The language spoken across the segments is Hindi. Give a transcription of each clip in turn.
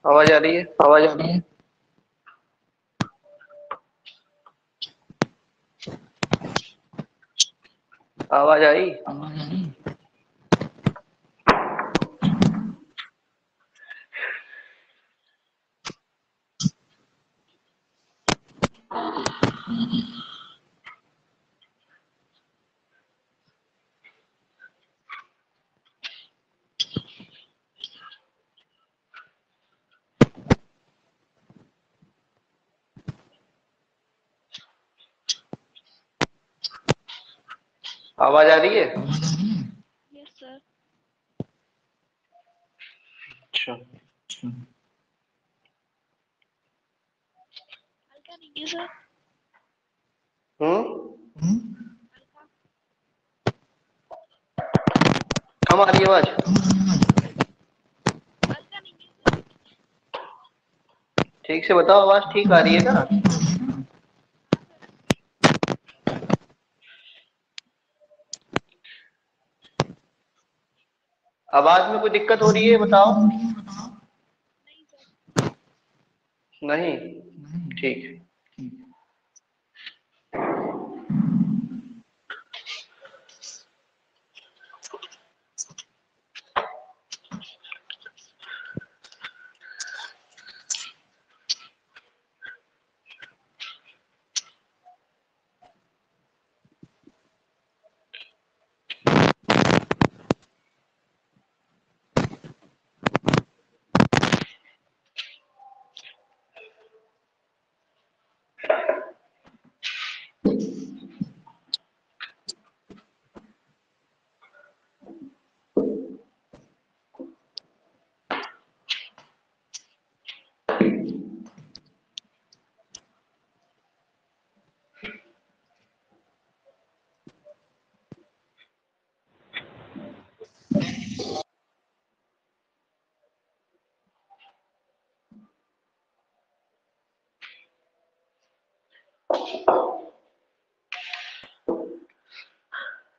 आवाज आ रही है? आवाज आ रही है? आवाज आई? आवाज आ रही है? आवाज आ रही है? आवाज आ रही है? Yes sir. अच्छा, हल्का नहीं है सर। हम्म? हल्का। कम आ रही है आवाज? हल्का नहीं है सर। ठीक से बताओ, आवाज ठीक आ रही है ना? आवाज में कोई दिक्कत हो रही है, बताओ। नहीं सर। नहीं? ठीक।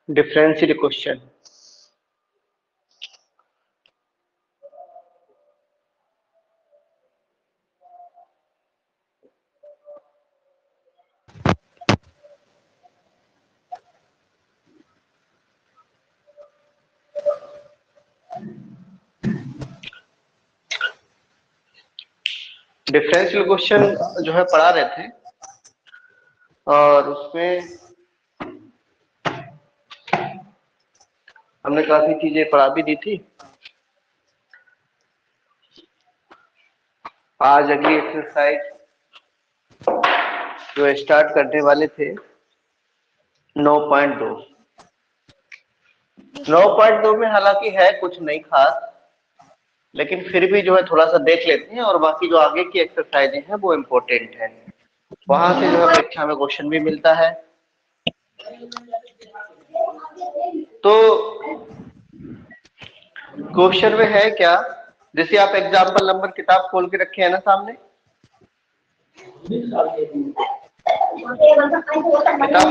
Differential question. डिफरेंशियल क्वेश्चन जो है पढ़ा रहे थे, और उसमें हमने काफी चीजें पढ़ा भी दी थी। आज अगली एक्सरसाइज जो स्टार्ट करने वाले थे 9.2। 9.2 में हालांकि है कुछ नहीं खास, लेकिन फिर भी जो है थोड़ा सा देख लेते हैं, और बाकी जो आगे की एक्सरसाइजें हैं वो इम्पोर्टेंट है। वहां से जो है परीक्षा में क्वेश्चन भी मिलता है। तो क्वेश्चन में है क्या, जैसे आप एग्जाम्पल नंबर किताब खोल के रखे हैं ना सामने, किताब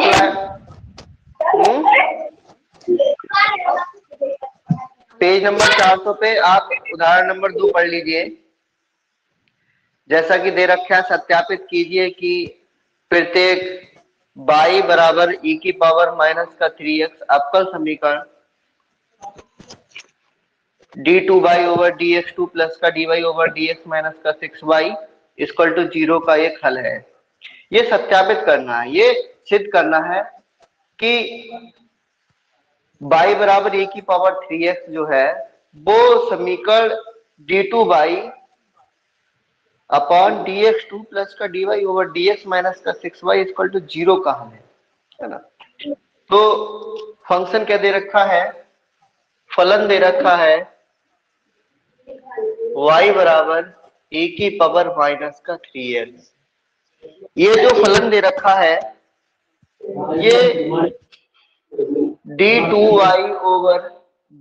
खुला है? पेज नंबर 400 पे आप उदाहरण नंबर 2 पढ़ लीजिए। जैसा कि दे रखा है, सत्यापित कीजिए कि प्रत्येक y बराबर e की पावर माइनस का 3x अवकल समीकरण d2y ओवर dx2 प्लस का dy ओवर dx माइनस का 6y इक्वल टू 0 का एक हल है। ये सत्यापित करना है, ये सिद्ध करना है कि y बराबर e की पावर 3x जो है वो समीकरण d2 by upon dx2 plus का dy ओवर dx माइनस का 6y इक्वल टू 0 का हल है ना। तो फंक्शन क्या दे रखा है, फलन दे रखा है y बराबर e की पावर माइनस का 3x। ये जो फलन दे रखा है ये d2y ओवर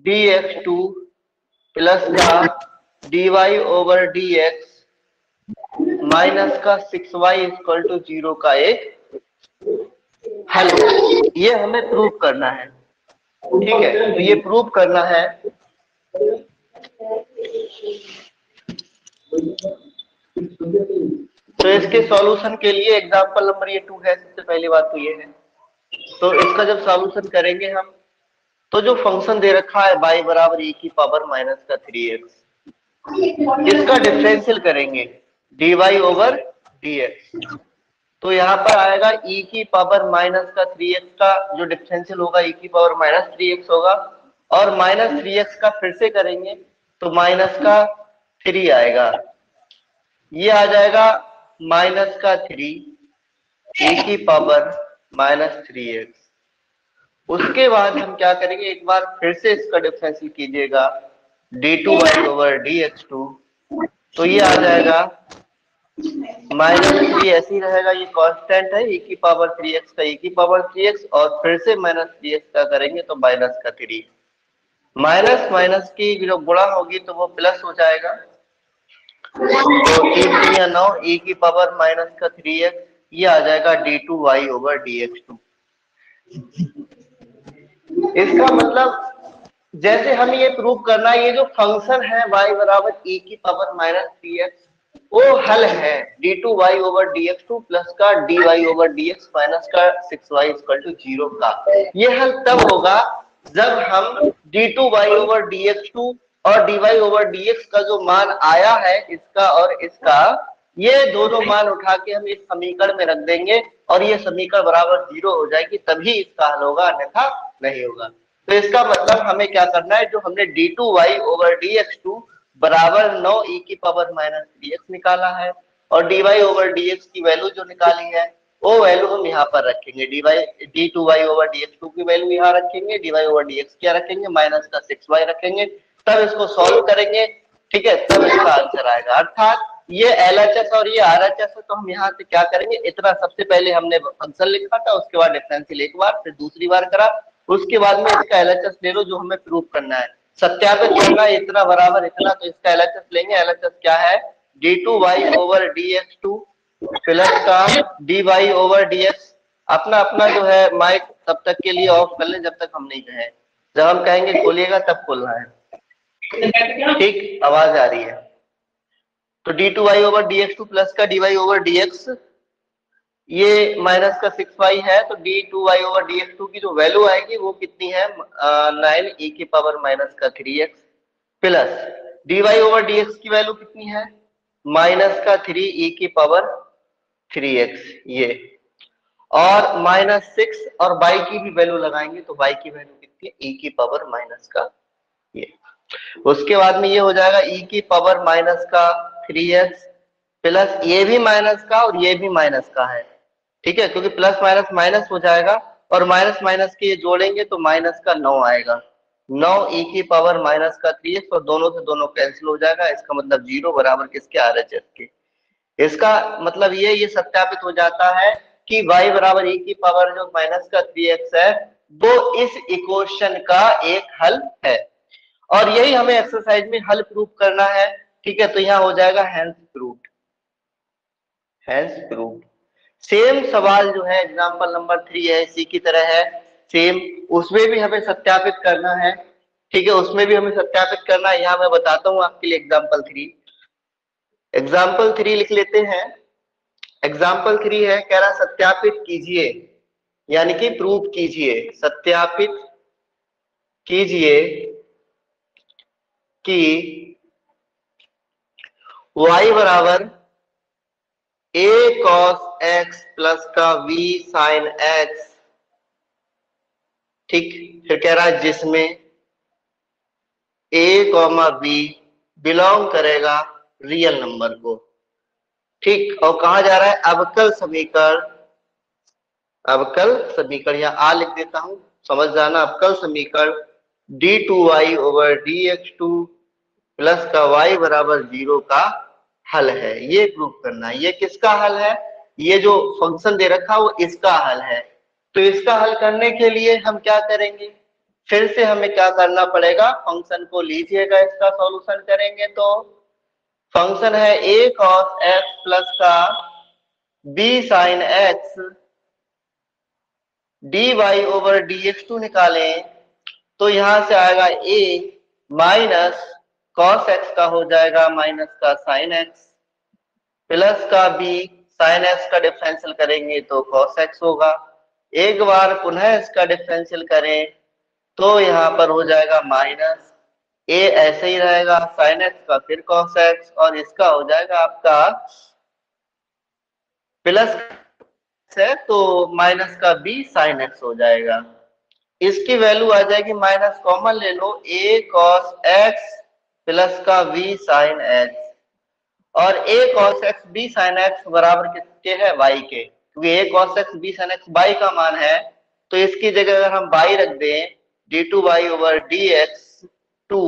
dx2 प्लस का dy ओवर dx माइनस का 6y इक्वल टू 0 का एक हल, ये हमें प्रूव करना है। ठीक है, तो ये प्रूव करना है। तो इसके सॉल्यूशन के लिए एग्जांपल नंबर ये 2 है। सबसे पहली बात तो ये है, तो इसका जब सॉल्यूशन करेंगे हम तो जो फंक्शन दे रखा है y बराबर e की पावर माइनस का 3x, इसका डिफरेंशियल करेंगे dy ओवर dx। तो यहाँ पर आएगा e की पावर माइनस का 3x का जो डिफरेंशियल होगा e की पावर माइनस 3x होगा, और माइनस 3x का फिर से करेंगे तो माइनस का 3 आएगा। ये आ जाएगा माइनस का 3 e की पावर माइनस 3x। उसके बाद हम क्या करेंगे, एक बार फिर से इसका डिफरेंशियल कीजिएगा d2y ओवर dx2, तो ये आ जाएगा माइनस 3 ऐसे ही रहेगा, ये कांस्टेंट है e की पावर 3x का e की पावर 3x, और फिर से माइनस 3x का करेंगे तो माइनस का 3। माइनस माइनस की जो गुणा होगी तो वो प्लस हो जाएगा, तो 3 9 e की पावर माइनस का 3x, ये आ जाएगा d2y ओवर dx2। इसका मतलब जैसे हम ये प्रूव करना है, ये जो फंक्शन है y बराबर e की पावर माइनस 3x वो हल है d2y ओवर dx2 प्लस का dy ओवर dx माइनस का 6y इक्वल टू 0 का। ये हल तब होगा जब हम d2y ओवर dx2 और dy ओवर dx का जो मान आया है इसका और इसका, ये दोनों मान उठा के हम इस समीकरण में रख देंगे और ये समीकरण बराबर 0 हो जाएगी, तभी इसका हल होगा, अन्यथा नहीं होगा। तो इसका मतलब हमें क्या करना है, जो हमने d2y ओवर dx2 बराबर 9 e की पावर माइनस 3x निकाला है और dy ओवर dx की वैल्यू जो निकाली है वो वैल्यू हम यहाँ पर रखेंगे, d2y ओवर dx2 की वैल्यू यहाँ रखेंगे, dy ओवर dx क्या रखेंगे, माइनस का 6y रखेंगे, तब इसको सॉल्व करेंगे। ठीक है, तब इसका आंसर आएगा। अर्थात ये LHS और ये RHS है, तो हम यहाँ से क्या करेंगे, इतना सबसे पहले हमने फंक्शन लिखा था, उसके बाद डिफरेंशियल एक बार, फिर दूसरी बार करा, उसके बाद में इसका LHS ले लो जो हमें प्रूव करना है, सत्यापित करना है, इतना बराबर इतना, तो इसका LHS लेंगे। LHS क्या है, d2y ओवर dx2 प्लस का dy ओवर dx। अपना अपना जो है माइक तब तक के लिए ऑफ कर लें जब तक हम नहीं कहें, जब हम कहेंगे खोलिएगा तब खोलना है। ठीक, आवाज आ रही है। तो d2y ओवर dx2 प्लस का dy ओवर dx, ये माइनस का 6y है, तो d2y ओवर dx2 की जो वैल्यू आएगी वो कितनी है, 9 e की पावर माइनस का 3x plus dy over dx की वैल्यू कितनी है, माइनस का 3 e की पावर 3x, ये और माइनस 6 और y की भी वैल्यू लगाएंगे तो y की वैल्यू कितनी है, e की पावर माइनस का ये। उसके बाद में ये हो जाएगा e की पावर माइनस का 3x प्लस ये भी माइनस का और ये भी माइनस का है। ठीक है, क्योंकि प्लस माइनस माइनस हो जाएगा और माइनस माइनस के ये जोड़ेंगे तो माइनस का 9 आएगा, 9 e की पावर माइनस का 3x, और दोनों से दोनों कैंसिल हो जाएगा, इसका मतलब 0 बराबर किसके, RHS के। इसका मतलब ये सत्यापित हो जाता है कि y बराबर e की पावर जो माइनस का 3x है वो इस इक्वेशन का एक हल है, और यही हमें एक्सरसाइज में हल प्रूव करना है। ठीक है, तो यहाँ हो जाएगा hence proved, hence proved. Same सवाल जो है एग्जांपल नंबर 3 है, इसी की तरह है सेम, उसमें भी हमें सत्यापित करना है। ठीक है, उसमें भी हमें सत्यापित करना है, यहाँ मैं बताता हूँ आपके लिए एग्जांपल 3। एग्जाम्पल 3 लिख लेते हैं। एग्जाम्पल 3 है, कह रहा सत्यापित कीजिए, यानी कि प्रूव कीजिए, सत्यापित कीजिए कि y बराबर a cos x प्लस का v sin x ठीक, फिर कह रहा है जिसमें ए कॉमा बी बिलोंग करेगा रियल नंबर को। ठीक, और कहा जा रहा है अवकल समीकरण, अवकल समीकरण या आ लिख देता हूं, समझ जाना, अवकल समीकरण d2y ओवर dx2 प्लस का y बराबर 0 का हल है, ये प्रूव करना है। ये किसका हल है? ये जो फंक्शन दे रखा है वो इसका हल है। तो इसका हल करने के लिए हम क्या करेंगे, फिर से हमें क्या करना पड़ेगा, फंक्शन को लीजिएगा, इसका सॉल्यूशन करेंगे तो फंक्शन है a cos x प्लस का b sin x dy over dx2 निकालें तो यहां से आएगा a माइनस cos x का हो जाएगा माइनस का sin x प्लस का b sin x का डिफरेंशियल करेंगे तो cos x होगा। एक बार पुनः इसका डिफरेंशियल करें तो यहाँ पर हो जाएगा माइनस, a ऐसे ही रहेगा sin x का फिर cos x और इसका हो जाएगा आपका प्लस है तो माइनस का b sin x हो जाएगा। इसकी वैल्यू आ जाएगी, माइनस कॉमन ले लो, a cos x प्लस का v sin x और a cos x b sin x बराबर किसके है, y के, क्योंकि a cos x b sin x y का मान है। तो इसकी जगह अगर हम y रख दें d2y ओवर dx2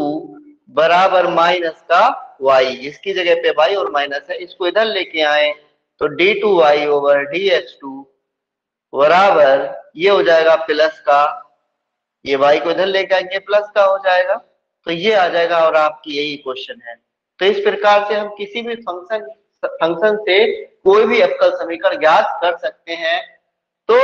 बराबर माइनस का y, इसकी जगह पे y और माइनस है, इसको इधर लेके आए तो d2y ओवर dx2 बराबर ये हो जाएगा प्लस का, ये y को इधर लेके आएंगे प्लस का हो जाएगा, तो ये आ जाएगा और आपकी यही क्वेश्चन है। तो इस प्रकार से हम किसी भी फंक्शन से कोई भी अवकल समीकरण ज्ञात कर सकते हैं। तो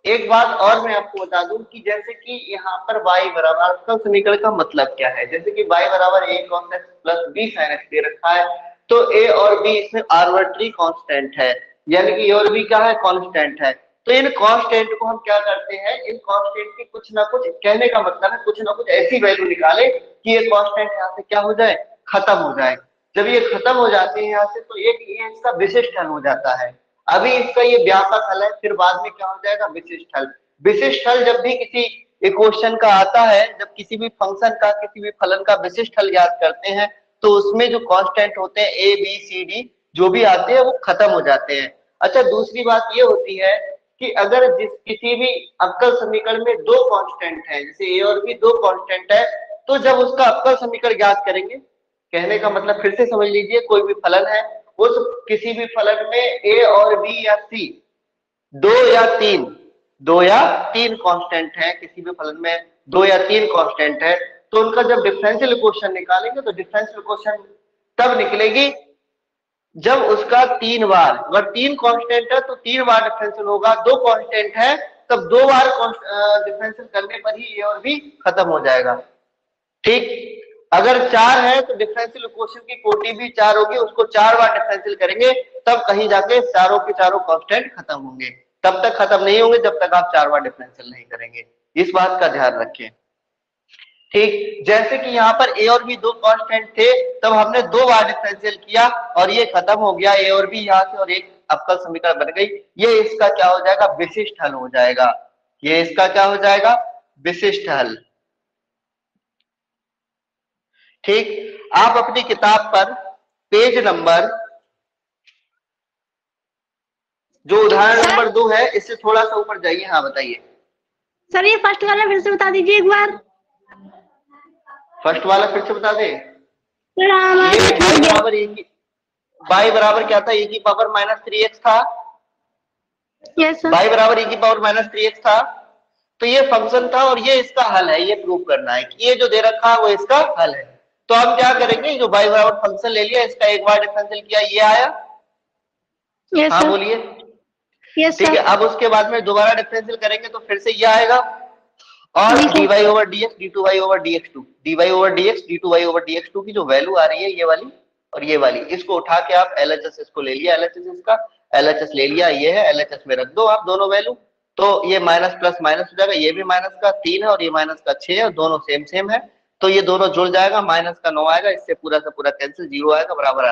एक बात और मैं आपको बता दूं कि जैसे कि यहाँ पर y बराबर, अवकल समीकरण का मतलब क्या है, जैसे कि y बराबर a cos x plus b sin x दे रखा है, तो a और b इसमें आर्बिट्री कांस्टेंट है, यानी कि a और b क्या है, कांस्टेंट है। तो इन कांस्टेंट को हम क्या करते हैं, इन कांस्टेंट की कुछ ना कुछ, कहने का मतलब है कुछ ना कुछ ऐसी वैल्यू निकाले कि ये कांस्टेंट यहाँ से क्या हो जाए, खत्म हो जाए। जब ये खत्म हो जाते हैं यहाँ से तो एक ये इसका विशिष्ट हल हो जाता है। अभी इसका ये व्यापक हल है, फिर बाद में क्या हो जाएगा, विशिष्ट हल। विशिष्ट हल जब भी किसी इक्वेशन का आता है, जब किसी भी फंक्शन का, किसी भी फलन का विशिष्ट हल ज्ञात करते हैं तो उसमें जो कांस्टेंट होते हैं ए बी सी डी जो भी आते हैं वो खत्म हो जाते हैं। अच्छा, दूसरी बात ये होती है कि अगर किसी भी अवकल समीकरण में दो कांस्टेंट हैं, जैसे ए और बी दो कांस्टेंट है, तो जब उसका अवकल समीकरण ज्ञात करेंगे, कहने का मतलब फिर से समझ लीजिए, कोई भी फलन है, उस किसी भी फलन में ए और बी या सी दो या तीन कांस्टेंट है, किसी भी फलन में दो या तीन कांस्टेंट है, तो उनका जब डिफरेंशियल इक्वेशन निकालेंगे तो डिफरेंशियल इक्वेशन तब निकलेगी जब उसका तीन बार, अगर तीन कांस्टेंट है तो तीन बार डिफरेंशियल होगा, दो कांस्टेंट है तब दो बार डिफरेंशियल करने पर ही ए और बी खत्म हो जाएगा। ठीक, अगर चार है तो डिफरेंशियल इक्वेशन की कोटि भी चार होगी, उसको चार बार डिफरेंशियल करेंगे तब कहीं जाके चारों के चारों कांस्टेंट खत्म होंगे, तब तक खत्म नहीं होंगे जब तक आप चार बार डिफरेंशियल नहीं करेंगे, इस बात का ध्यान रखें। ठीक, जैसे कि यहाँ पर ए और बी दो कांस्टेंट थे, तब हमने दो बार डिफरेंशियल किया और ये खत्म हो गया, ए और बी यहाँ से, और एक अवकल समीकरण बन गई। ये इसका क्या हो जाएगा, विशिष्ट हल हो जाएगा। ये इसका क्या हो जाएगा, विशिष्ट हल। ठीक, आप अपनी किताब पर पेज नंबर, जो उदाहरण नंबर 2 है, इससे थोड़ा सा ऊपर जाइए। हाँ बताइए सर, ये फर्स्ट वाला फिर से बता दीजिए एक बार। फर्स्ट वाला फिर से बता दे। सर ये y बराबर क्या था, e की पावर माइनस 3x था। Yes sir. y बराबर e की पावर माइनस 3x था, तो ये फंक्शन था और ये इसका हल है। ये प्रूव करना है कि ये जो दे रखा है वो इसका हल है। तो हम क्या करेंगे, जो y बराबर फंक्शन ले लिया, इसका एक बार डिफरेंशियल किया, ये आया। यस हाँ सर। बोलिए। यस ठीक है, सर। अब उसके बाद में दोबारा डिफरेंशियल करेंगे तो फिर से ये आएगा, और dy over dx d2y over dx2, dy over dx d2y over dx2 की जो वैल्यू आ रही है ये वाली और ये वाली, इसको उठा के आप LHS इसको ले लिया, LHS इसका LHS ले लिया, ये है LHS में रख दो आप दोनों वैल्यू, तो ये माइनस प्लस माइनस हो जाएगा, ये भी माइनस का 3 है और ये माइनस का 6 है, दोनों सेम सेम है, तो ये दोनों जुड़ जाएगा, माइनस का 9 आएगा, इससे पूरा का पूरा कैंसिल, 0 आएगा, बराबर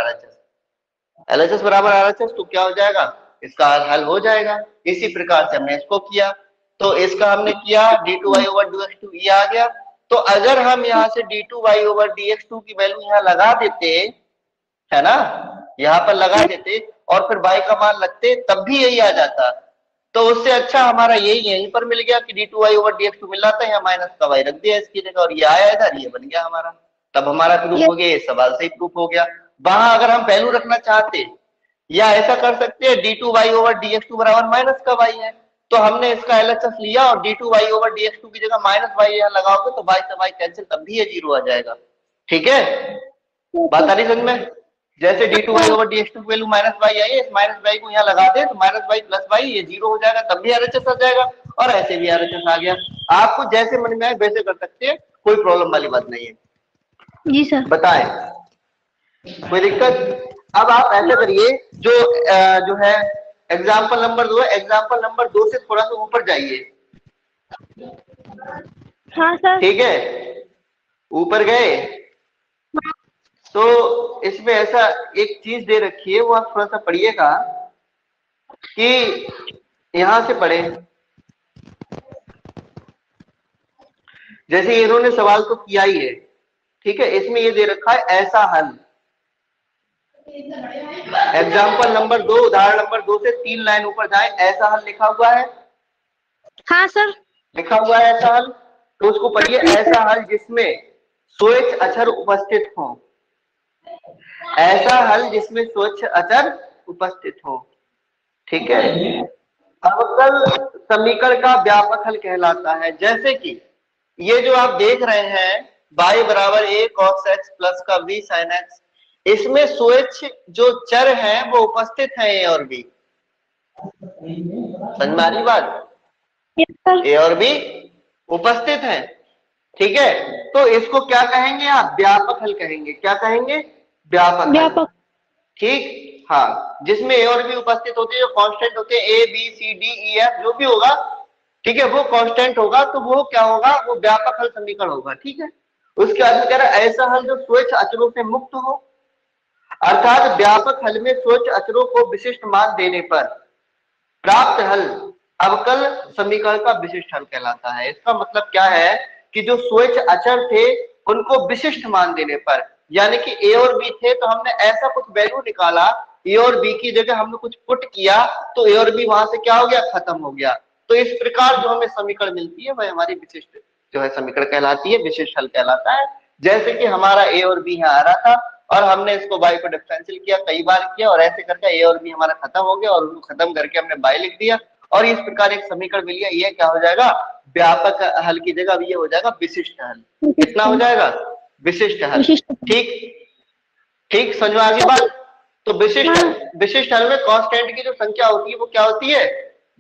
LHS बराबर RHS, तो क्या हो जाएगा, इसका हल हो जाएगा। इसी प्रकार से हमने इसको किया। तो इसका हमने किया d2y ओवर dx2 ये आ गया। तो अगर हम यहाँ से d2y ओवर dx2 की वैल्यू यहाँ लगा देते, है ना, यहाँ पर लगा देते और फिर y का मान लगते, तब भी यही आ जाता। तो उससे अच्छा हमारा यहीं पर मिल गया कि d2y ओवर dx2 मिल रहा था, यहाँ माइनस का y रख दिया इसकी जगह और ये आया इधर, ये बन गया हमारा। तब हमारा प्रूफ हो गया, ये सवाल से ही प्रूफ हो गया। वहां अगर हम वैल्यू रखना चाहते या ऐसा कर सकते हैं d2y ओवर dx2 बराबर माइनस का y है, तो हमने इसका LHS लिया और d2y ओवर dx2 की जगह माइनस y यहाँ लगाओगे तो y से y कैंसिल, तब भी ये 0 आ जाएगा। ठीक है, बात आ रही समझ में? जैसे d2y ओवर dx2 की वैल्यू माइनस y आई है, इस माइनस y को यहाँ लगा दे तो माइनस y प्लस y ये 0 हो जाएगा, तब भी RHS आ जाएगा और ऐसे भी RHS आ गया। आपको जैसे मन में आए वैसे कर सकते हैं, कोई प्रॉब्लम वाली बात नहीं है। जी सर। बताएं, कोई दिक्कत? अब आप ऐसे करिए, जो है एग्जाम्पल नंबर 2 है, एग्जाम्पल नंबर 2 से थोड़ा सा ऊपर जाइए। हाँ सर। ठीक है, ऊपर गए तो इसमें ऐसा एक चीज दे रखी है, वो आप थोड़ा सा पढ़िएगा कि यहां से पढ़े। जैसे इन्होंने सवाल तो किया ही है, ठीक है, इसमें ये दे रखा है ऐसा हल। एग्जाम्पल नंबर 2 उदाहरण नंबर 2 से 3 लाइन ऊपर जाए, ऐसा हल लिखा हुआ है। हाँ सर। लिखा हुआ है ऐसा हल, तो उसको पढ़िए। ऐसा हल जिसमें स्वच्छ अक्षर उपस्थित हो, ऐसा हल जिसमें स्वच्छ अक्षर उपस्थित हो। ठीक है, अवकल समीकरण का व्यापक हल कहलाता है। जैसे कि ये जो आप देख रहे हैं y बराबर a cos x प्लस का v sin x, इसमें स्वच्छ जो चर हैं वो उपस्थित हैं a और b। समझ में आ रही बात? a और b उपस्थित हैं। ठीक है, तो इसको क्या कहेंगे आप? व्यापक हल कहेंगे। क्या कहेंगे? व्यापक हल। ठीक, हाँ, जिसमें ए और बी उपस्थित होते हैं, जो कांस्टेंट होते हैं A B C D E F जो भी होगा, ठीक है, वो कांस्टेंट होगा, तो वो क्या होगा? वो व्यापक हल समीकरण होगा। ठीक है, उसके बाद कह रहा है ऐसा हल जो स्वच्छ अचरों से मुक्त हो, अर्थात व्यापक हल में स्वच्छ अचरों को विशिष्ट मान देने पर प्राप्त हल अवकल समीकरण का विशिष्ट हल कहलाता है। इसका मतलब क्या है कि जो स्वच्छ अचर थे उनको विशिष्ट मान देने पर, यानी कि ए और बी थे तो हमने ऐसा कुछ वैल्यू निकाला, ए और बी की जगह हमने कुछ पुट किया तो ए और बी वहां से क्या हो गया? खत्म हो गया। तो इस प्रकार जो हमें समीकरण मिलती है वह हमारी विशिष्ट जो है समीकरण कहलाती है, विशिष्ट हल कहलाता है। जैसे कि हमारा ए और बी यहाँ आ रहा था और हमने इसको बाई को डिफरेंशियल किया, कई बार किया, और ऐसे करके ए और बी हमारा खत्म हो गया और उसको खत्म करके हमने बाई लिख दिया और इस प्रकार एक समीकरण मिल गया। ये क्या हो जाएगा? व्यापक हल की जगह ये हो जाएगा विशिष्ट हल। कितना हो जाएगा? विशिष्ट हल। ठीक ठीक, समझ में आ गई बात? तो विशिष्ट हल में कांस्टेंट की जो संख्या होती है वो क्या होती है?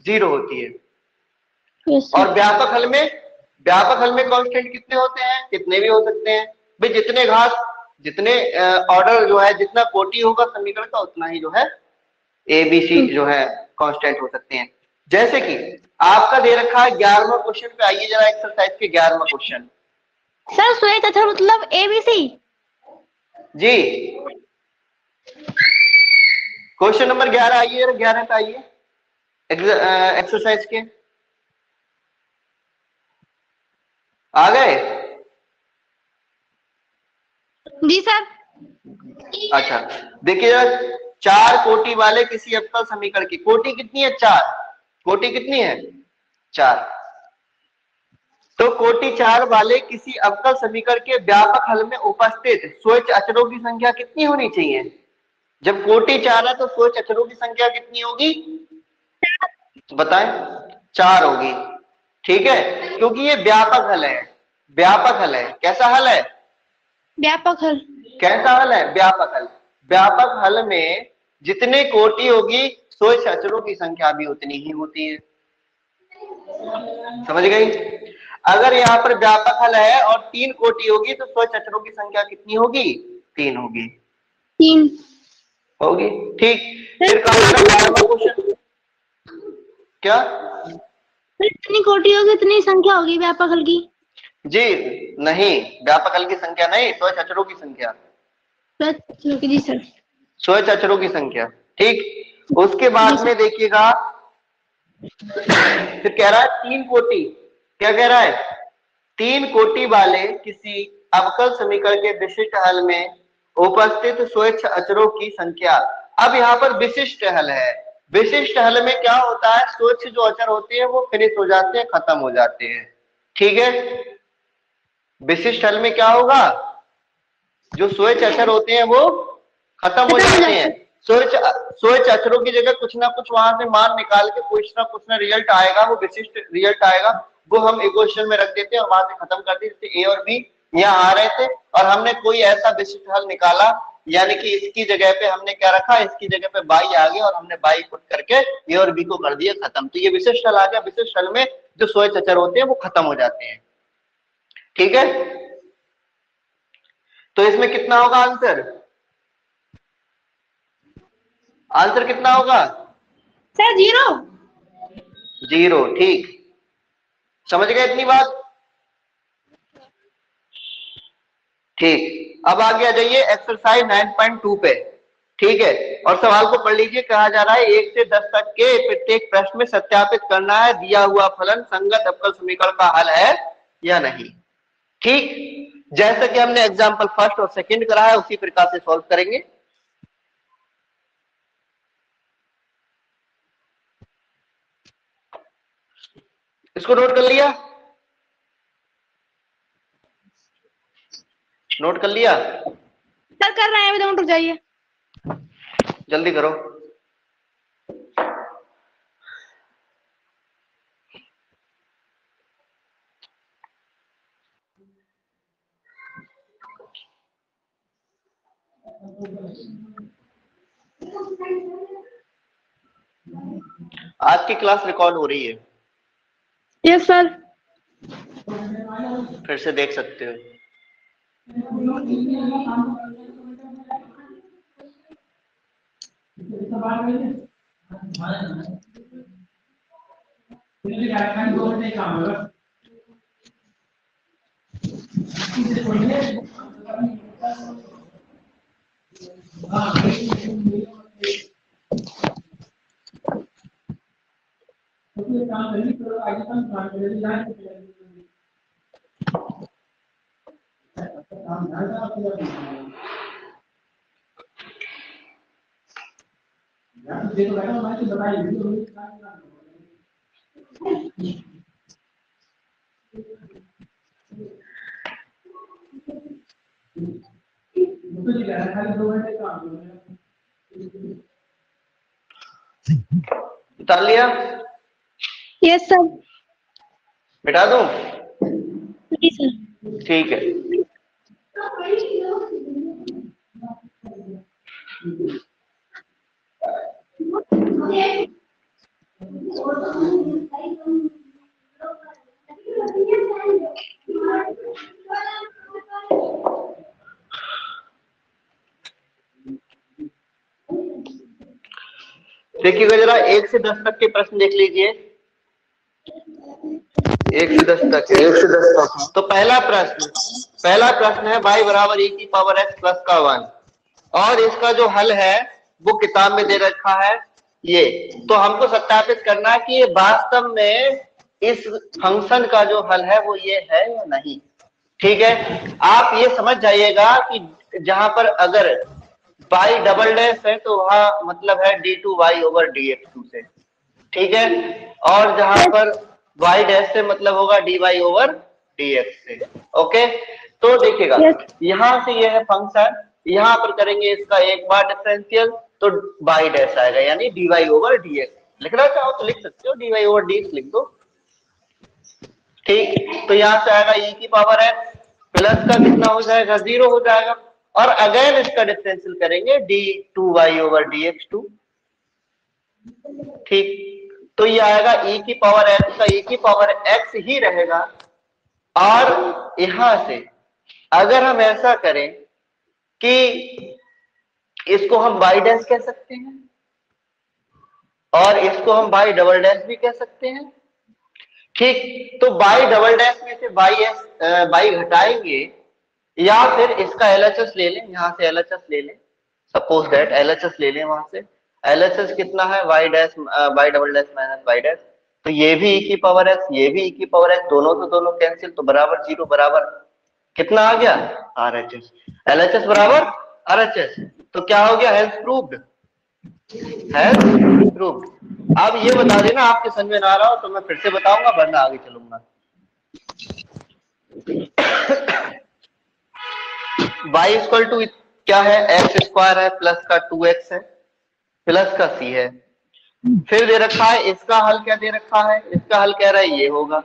0 होती है। और व्यापक हल में कांस्टेंट कितने होते हैं? कितने भी हो सकते हैं भाई, जितने ऑर्डर जो है, जितना कोटि होगा समीकरण का उतना ही जो है ए बी सी जो है कांस्टेंट हो सकते हैं। जैसे कि आपका दे रखा है 11वां क्वेश्चन पे आइए जरा, एक्सरसाइज के 11वां क्वेश्चन। सर स्वच्छ अक्षर मतलब ABC? जी, क्वेश्चन नंबर 11 आइए, 11 पे आइए एक्सरसाइज के। आ गए? जी सर। अच्छा, देखिए जरा, 4 कोटि वाले किसी अवकल समीकरण की कोटि कितनी है? 4। कोटि कितनी है? 4। तो कोटि 4 वाले किसी अवकल समीकरण के व्यापक हल में उपस्थित स्वच्छ अचरों की संख्या कितनी होनी चाहिए? जब कोटि 4 है तो स्वच्छ अचरों की संख्या कितनी होगी? बताएं। 4 होगी। ठीक है, क्योंकि ये व्यापक हल है। व्यापक हल है। कैसा हल है? व्यापक हल। कैसा हल है? व्यापक हल। व्यापक हल में जितने कोटि होगी स्वच्छ अचरों की संख्या भी उतनी ही होती है। समझ गई? अगर यहाँ पर व्यापक हल है और 3 कोटि होगी तो स्वच्छ अचरों की संख्या कितनी होगी? 3 होगी। 3 होगी। ठीक, फिर क्वेश्चन क्या? जितनी कोटि होगी उतनी संख्या होगी व्यापक हल की? जी नहीं, व्यापक हल की संख्या नहीं, स्वच्छ अचरों की संख्या। जी सर। स्वच्छ अचरों की संख्या। ठीक, उसके बाद में देखिएगा फिर कह रहा है 3 कोटि, क्या कह रहा है, 3 कोटि वाले किसी अवकल समीकरण के विशिष्ट हल में उपस्थित स्वच्छ अचरों की संख्या। अब यहाँ पर विशिष्ट हल है, विशिष्ट हल में क्या होता है, स्वच्छ जो अचर होते हैं वो फिनिश हो जाते हैं, खत्म हो जाते हैं, ठीक है। विशिष्ट हल में क्या होगा, जो स्वच्छ अचर होते हैं वो खत्म हो जाते हैं। स्वच्छ अचरों की जगह कुछ ना कुछ वहां से मान निकाल के कुछ ना रिजल्ट आएगा, वो विशिष्ट रिजल्ट आएगा, वो हम इक्वेशन में रख देते हैं और वहां से खत्म कर देते। जैसे ए और बी यहाँ आ रहे थे और हमने कोई ऐसा विशिष्ट हल निकाला, यानी कि इसकी जगह पे हमने क्या रखा, इसकी जगह पे बाई आ गया और हमने बाई पुट करके ए और बी को कर दिया खत्म। तो ये विशिष्ट हल आ गया। विशिष्ट हल में जो स्वच्छ अचर होते हैं वो खत्म हो जाते हैं, ठीक है। तो इसमें कितना होगा आंसर, आंसर कितना होगा सर 0। 0, ठीक। समझ गए इतनी बात, ठीक। अब आगे आ जाइए एक्सरसाइज 9.2 पे, ठीक है। और सवाल को पढ़ लीजिए, कहा जा रहा है 1 से 10 तक के प्रत्येक प्रश्न में सत्यापित करना है दिया हुआ फलन संगत अवकल समीकरण का हल है या नहीं, ठीक। जैसा कि हमने एग्जाम्पल फर्स्ट और सेकंड करा है उसी प्रकार से सॉल्व करेंगे। इसको नोट कर लिया, नोट कर लिया सर कर रहे हैं, अभी 2 मिनट रुक जाइए। जल्दी करो। आज की क्लास रिकॉर्ड हो रही है, यस सर। फिर से देख सकते हो। उतार लिया, यस सर। मिटा दूं, जी सर। ठीक है। देखिएगा जरा 1 से 10 तक के प्रश्न देख लीजिए, 1 से 10 तक है। 1 से 10 तक। तो पहला प्रश्न है y बराबर e की पावर x प्लस का 1, और इसका जो हल है वो किताब में दे रखा है ये। तो हमको सत्यापित करना है कि ये वास्तव में इस फंक्शन का जो हल है वो ये है या नहीं, ठीक है। आप ये समझ जाइएगा कि जहां पर अगर y डबल डैश है तो वहां मतलब है d2y ओवर dx2 से, ठीक है। और जहां पर y डैश से मतलब होगा dy ओवर dx से, ओके। तो देखिएगा यहां से यह है फंक्शन, यहां पर करेंगे इसका एक बार डिफरेंशियल तो y डैश आएगा यानी dy ओवर dx। लिखना चाहो तो लिख सकते हो, dy ओवर dx लिख दो, ठीक। तो यहां से आएगा e की पावर x प्लस का कितना हो जाएगा 0 हो जाएगा, और अगेन इसका डिफरेंशियल करेंगे d2y ओवर dx2, ठीक। तो ये आएगा e की पावर x का e की पावर x ही रहेगा। और यहां से अगर हम ऐसा करें कि इसको हम y डैश कह सकते हैं और इसको हम y डबल डैश भी कह सकते हैं, ठीक। तो y डबल डैश में से y घटाएंगे या फिर इसका LHS ले लें, यहां से LHS ले लें, सपोज दैट LHS ले लें वहां से। LHS कितना है, Y dash Y double dash minus Y dash, तो ये भी e की पावर x, ये भी e की पावर x, दोनों से दोनों कैंसिल, तो बराबर जीरो, बराबर कितना आ गया, RHS। LHS बराबर RHS, तो क्या हो गया, हैज प्रूव्ड, हैज प्रूव्ड। अब ये बता देना आपके समझ में ना आ रहा हो तो मैं फिर से बताऊंगा, वरना आगे चलूंगा। y इक्वल टू क्या है, एक्स स्क्वायर है, प्लस का 2x है, प्लस का c है। फिर दे रखा है इसका हल, क्या दे रखा है, इसका हल कह रहा है ये होगा।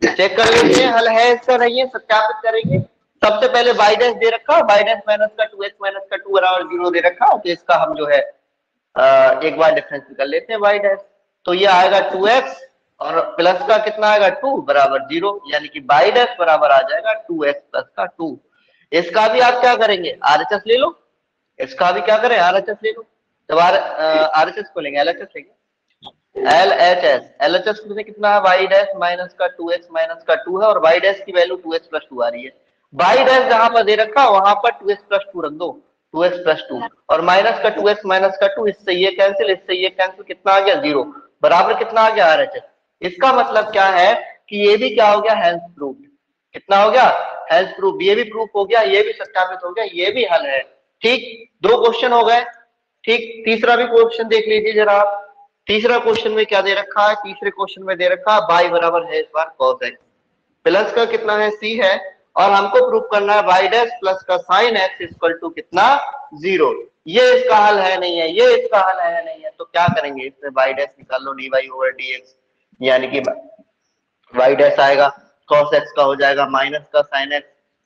चेक कर लेते हैं हल है इसका, नहीं है, सत्यापित करेंगे। सबसे पहले y डैश दे रखा, y डैश माइनस का 2x माइनस का 2 बराबर 0 दे रखा, तो इसका हम जो है एक बार डिफरेंस निकाल लेते हैं y डैश, तो ये आएगा 2x और प्लस का कितना आएगा 2 बराबर 0, यानी कि y डैश बराबर आ जाएगा 2x प्लस का 2। इसका भी आप क्या करेंगे, RHS ले लो, इसका भी क्या करें, RHS ले लो। जब RHS को लेंगे, LHS लेंगे, LHS में कितना है, y डैश माइनस का 2x माइनस का 2 है, और y डैश की वैल्यू 2x प्लस 2 आ रही है। y डैश जहां पर दे रखा वहां पर 2x प्लस 2 रख दो, 2x प्लस 2 और माइनस का 2x माइनस का 2, इससे ये कैंसिल, इससे ये कैंसिल, कितना आ गया 0, बराबर कितना आ गया RHS। इसका मतलब क्या है कि ये भी क्या हो गया, हैज प्रूव्ड। कितना हो गया, हैज प्रूव्ड, ये भी प्रूफ हो गया, ये भी सत्यापित हो गया, ये भी हल है। ठीक, 2 क्वेश्चन हो गए। ठीक, तीसरा भी क्वेश्चन देख लीजिए जरा आप। तीसरा क्वेश्चन में क्या दे रखा है, तीसरे क्वेश्चन में दे रखा है y बराबर है इस बार cos x, प्लस का कितना है c है, और हमको प्रूफ करना है y डैश प्लस का sin x इक्वल टू कितना 0। ये इसका हल है नहीं है, ये इसका हल है नहीं है, तो क्या करेंगे, इसमें y डैश निकाल लो, dy ओवर dx, यानी कि y डैश आएगा cos x का हो जाएगा माइनस का sin x,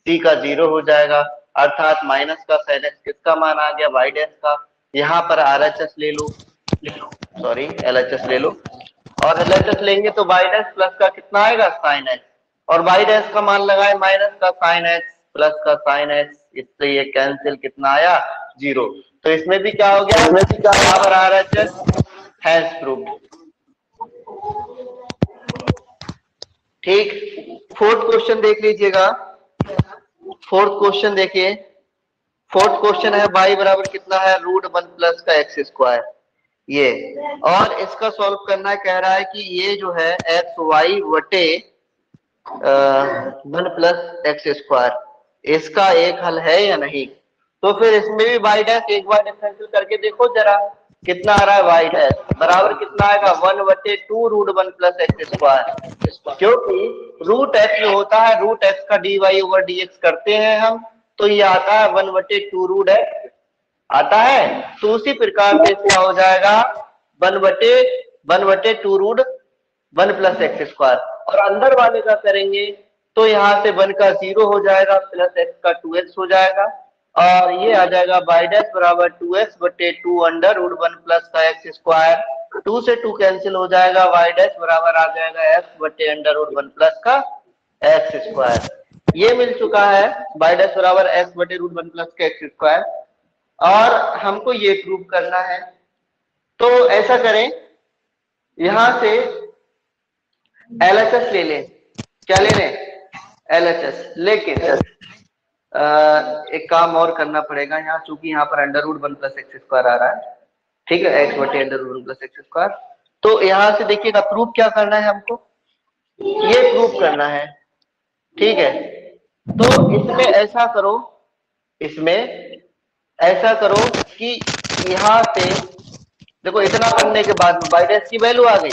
c का 0 हो जाएगा, अर्थात माइनस का sin x किसका मान आ गया, y डैश का। यहाँ पर RHS ले लो, सॉरी LHS ले लो, और LHS लेंगे तो y डैश प्लस का कितना आएगा sin x, और y डैश का मान लगाए माइनस का sin x प्लस का sin x, इससे ये कैंसिल, कितना आया 0। तो इसमें भी क्या हो गया, इसमें भी क्या बराबर RHS हैज प्रूव्ड। ठीक, फोर्थ क्वेश्चन देख लीजिएगा। फोर्थ क्वेश्चन देखिए, फोर्थ क्वेश्चन है y बराबर कितना है, रूट 1 प्लस का एक्स स्क्वायर, ये, और इसका सॉल्व करना है, कह रहा है कि ये जो है एक्स वाई वटे 1 प्लस एक्स स्क्वायर, इसका एक हल है या नहीं। तो फिर इसमें भी y डैश एक बार डिफरेंशियल करके देखो जरा, कितना आ रहा है, y डैश बराबर कितना आएगा 1/2 रूट 1 प्लस एक्स स्क्वायर, क्योंकि रूट एक्स जो होता है, रूट एक्स का dy ओवर dx करते हैं हम, तो ये आता है 1/2 रूट एक्स आता है। तो उसी प्रकार से क्या हो जाएगा, 1/2 रूट 1 प्लस एक्स स्क्वायर, और अंदर वाले का करेंगे तो यहाँ से 1 का 0 हो जाएगा, प्लस एक्स का 2x हो जाएगा, और ये आ जाएगा y डैश बराबर 2x/2 अंडर रूट 1 प्लस का एक्स स्क्वायर, 2 से 2 कैंसिल हो जाएगा, y डैश बराबर आ जाएगा x अंडर रूट 1 प्लस का एक्स स्क्वायर। ये मिल चुका है, y डैश बराबर x रूट 1 प्लस का एक्स स्क्वायर, और हमको ये प्रूव करना है। तो ऐसा करें, यहां से LHS ले लें, क्या ले लें, LHS, लेकिन एक काम और करना पड़ेगा यहाँ, चूंकि यहाँ पर under root 1 plus x square आ रहा है, ठीक है, x बटे under root 1 plus x square. तो यहाँ से देखिएगा प्रूफ क्या करना है हमको, ये प्रूफ करना है, ठीक है। तो इसमें ऐसा करो, इसमें ऐसा करो कि यहाँ से देखो, इतना करने के बाद y डैश की वैल्यू आ गई,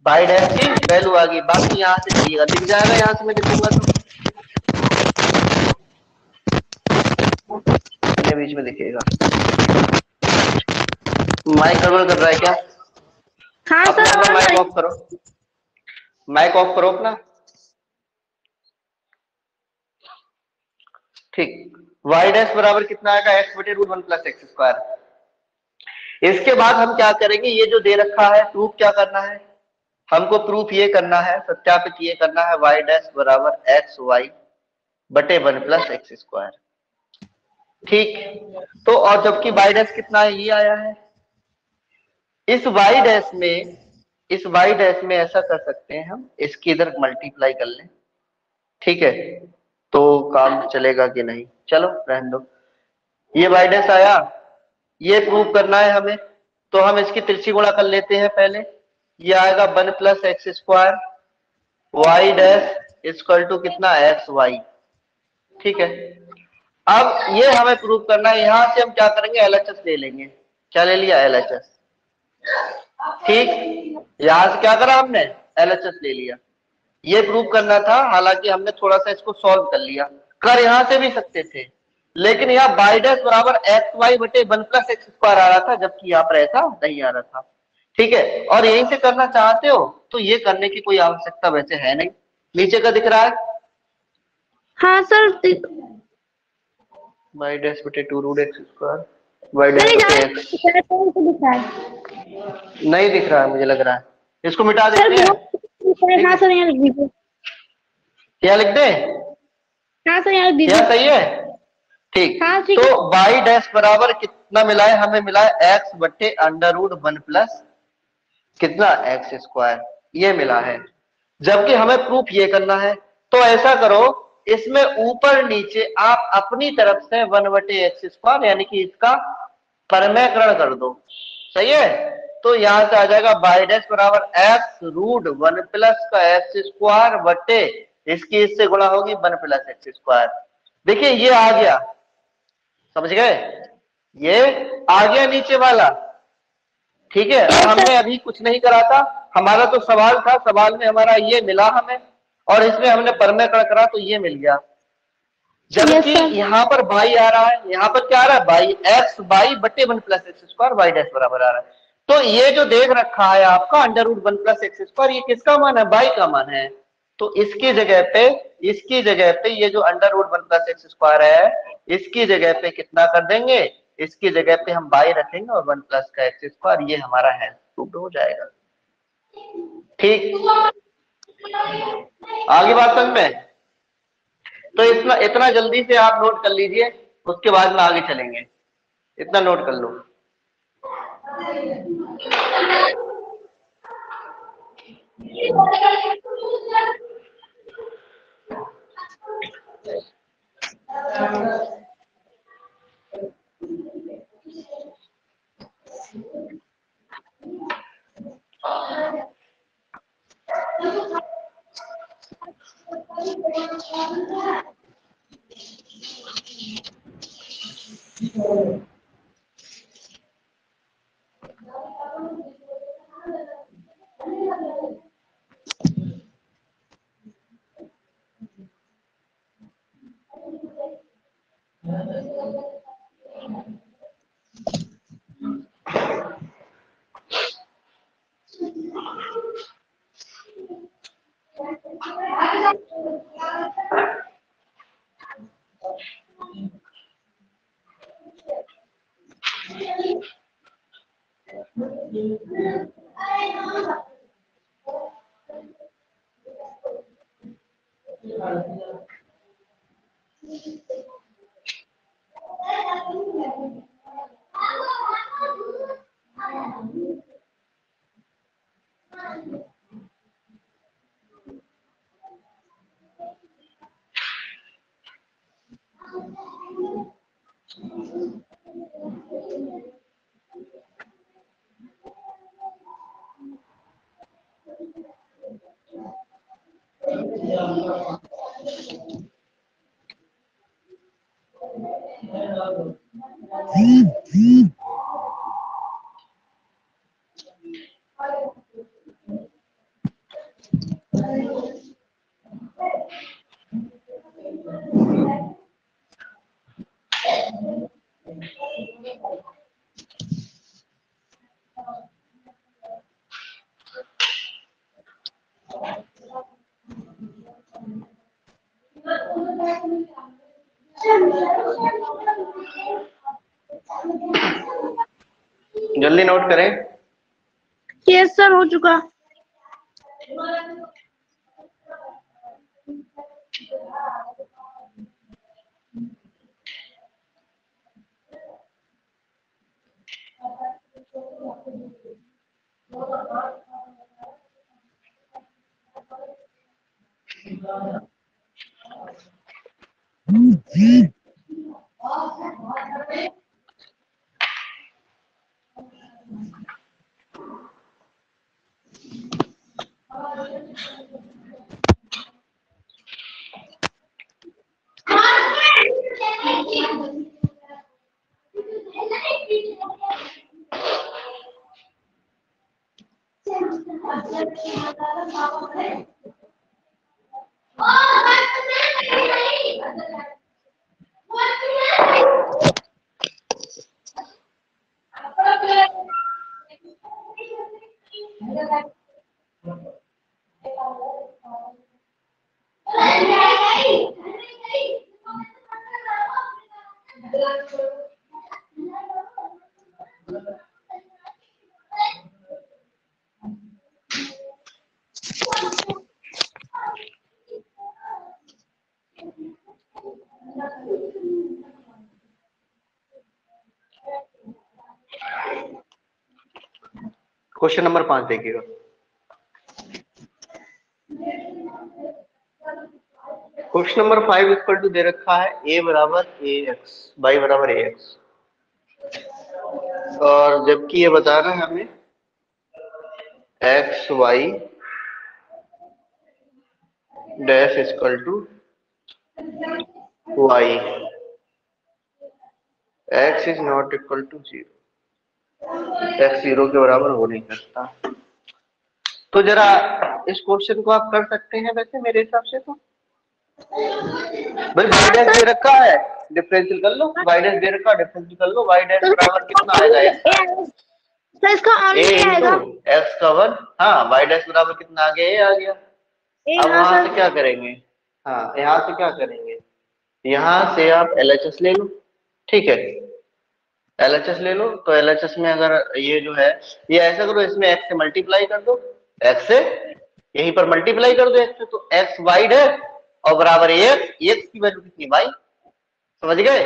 y डैश की वैल्यू आ गई, बाकी यहाँ से लिखिएगा, दिख जाएगा, यहाँ से मैं लिखूंगा तो बीच में दिखेगा। माइक गड़बड़ कर रहा है क्या? हाँ अपना सर, माइक ऑफ करो, माइक ऑफ करो अपना। ठीक, y डैश बराबर कितना आएगा, x बटे रूट 1 प्लस एक्स स्क्वायर। इसके बाद हम क्या करेंगे, ये जो दे रखा है प्रूफ क्या करना है हमको, प्रूफ ये करना है, सत्यापित ये करना है, y डैश बराबर एक्स वाई बटे 1 प्लस एक्स स्क्वायर। ठीक, तो और जबकि y डैश कितना है, ये आया है, इस y डैश में, इस y डैश में ऐसा कर सकते हैं हम, इसकी इधर मल्टीप्लाई कर लें, ठीक है, तो काम चलेगा कि नहीं, चलो रहने दो। ये y डैश आया, ये प्रूव करना है हमें, तो हम इसकी तिरछी गुणा कर लेते हैं पहले। ये आएगा 1 plus x square Y dash equal to कितना एक्स वाई। ठीक है, अब ये हमें प्रूव करना है। यहां से हम क्या करेंगे, एलएचएस ले लेंगे। क्या ले लिया, एलएचएस। ठीक, यहां से क्या करा हमने, एलएचएस ले लिया। ये प्रूव करना था, हालांकि हमने थोड़ा सा इसको सॉल्व कर लिया। कर यहां से भी सकते थे, लेकिन यहाँ बाई डैश बराबर एक्स वाई बटे 1 प्लस एक्स स्क्वायर आ रहा था, जबकि यहाँ पर ऐसा नहीं आ रहा था। ठीक है, और यहीं से करना चाहते हो तो ये करने की कोई आवश्यकता वैसे है नहीं। नीचे का दिख रहा है, हाँ सर। बाई डैश बटे 2 root X square Y dash बटे एक्स। नहीं दिख रहा है, मुझे लग रहा है। इसको मिटा देते हैं। हाँ सर, यहाँ लिख दीजिए। क्या लिख दे, हाँ सर, यहाँ लिख दीजिए। क्या सही है। ठीक, हाँ ठीक है। तो बाई डैश बराबर कितना मिला है, हमें मिला है एक्स बटे अंडर रूट 1 प्लस कितना एक्स स्क्वायर, ये मिला है। जबकि हमें प्रूफ ये करना है, तो ऐसा करो, इसमें ऊपर नीचे आप अपनी तरफ से 1 बटे एक्स स्क्वायर यानी कि इसका परमेयकरण कर दो। सही है, तो यहां से आ जाएगा बाई डैश बराबर एक्स रूट 1 प्लस का एक्स स्क्वायर बटे इसकी इससे गुणा होगी 1 प्लस एक्स स्क्वायर। देखिए ये आ गया, समझ गए, ये आ गया नीचे वाला। ठीक है, और हमने अभी कुछ नहीं करा था, हमारा तो सवाल था, सवाल में हमारा ये मिला हमें, और इसमें हमने परमेयकरण करा तो ये मिल गया। जबकि यहाँ पर बाई आ रहा है, यहाँ पर क्या आ रहा है, बाई एक्स बाई बटे 1 plus x square Y dash बराबर आ रहा है। तो ये जो देख रखा है आपका under root 1 plus x square, ये किसका मान है, बाई का मान है। तो इसकी जगह पे ये जो under root 1 plus x square है, इसकी जगह पे कितना कर देंगे, इसकी जगह पे हम बाई रखेंगे और 1 प्लस का एक्स स्क्वायर, ये हमारा है प्रूव्ड हो जाएगा। ठीक, आगे बात समझ में। तो इतना इतना जल्दी से आप नोट कर लीजिए, उसके बाद में आगे चलेंगे। इतना नोट कर लो। जल्दी नोट करें। यस सर, हो चुका। क्वेश्चन नंबर 5 देखिएगा। क्वेश्चन नंबर 5 इक्वल टू दे रखा है a बराबर ए एक्स, वाई बराबर ए एक्स, और जबकि ये बताना है हमें X Y dash equal to Y, X is not equal to 0, X 0 के बराबर हो नहीं सकता। तो जरा इस क्वेश्चन को आप कर सकते हैं वैसे मेरे हिसाब से। तो भाई वाई डैश दे रखा है, डिफरेंशियल कर लो, वाई डैश दे रखा है, डिफरेंशियल कर लो, वाई डैश बराबर कितना आएगा तो इसका ऑन ए क्या आएगा? एक्स का 1। हाँ, वाई डैश बराबर कितना आ गया, ए आ गया। अब वहां से क्या करेंगे, हाँ यहाँ से क्या करेंगे, यहाँ से आप LHS ले लो, ठीक है, LHS ले लो। तो LHS में अगर ये जो है, ये ऐसा करो, इसमें x से मल्टीप्लाई कर दो, x से यहीं पर मल्टीप्लाई कर दो x से, तो x वाई डैश और बराबर x की वैल्यू कितनी, y, समझ गए?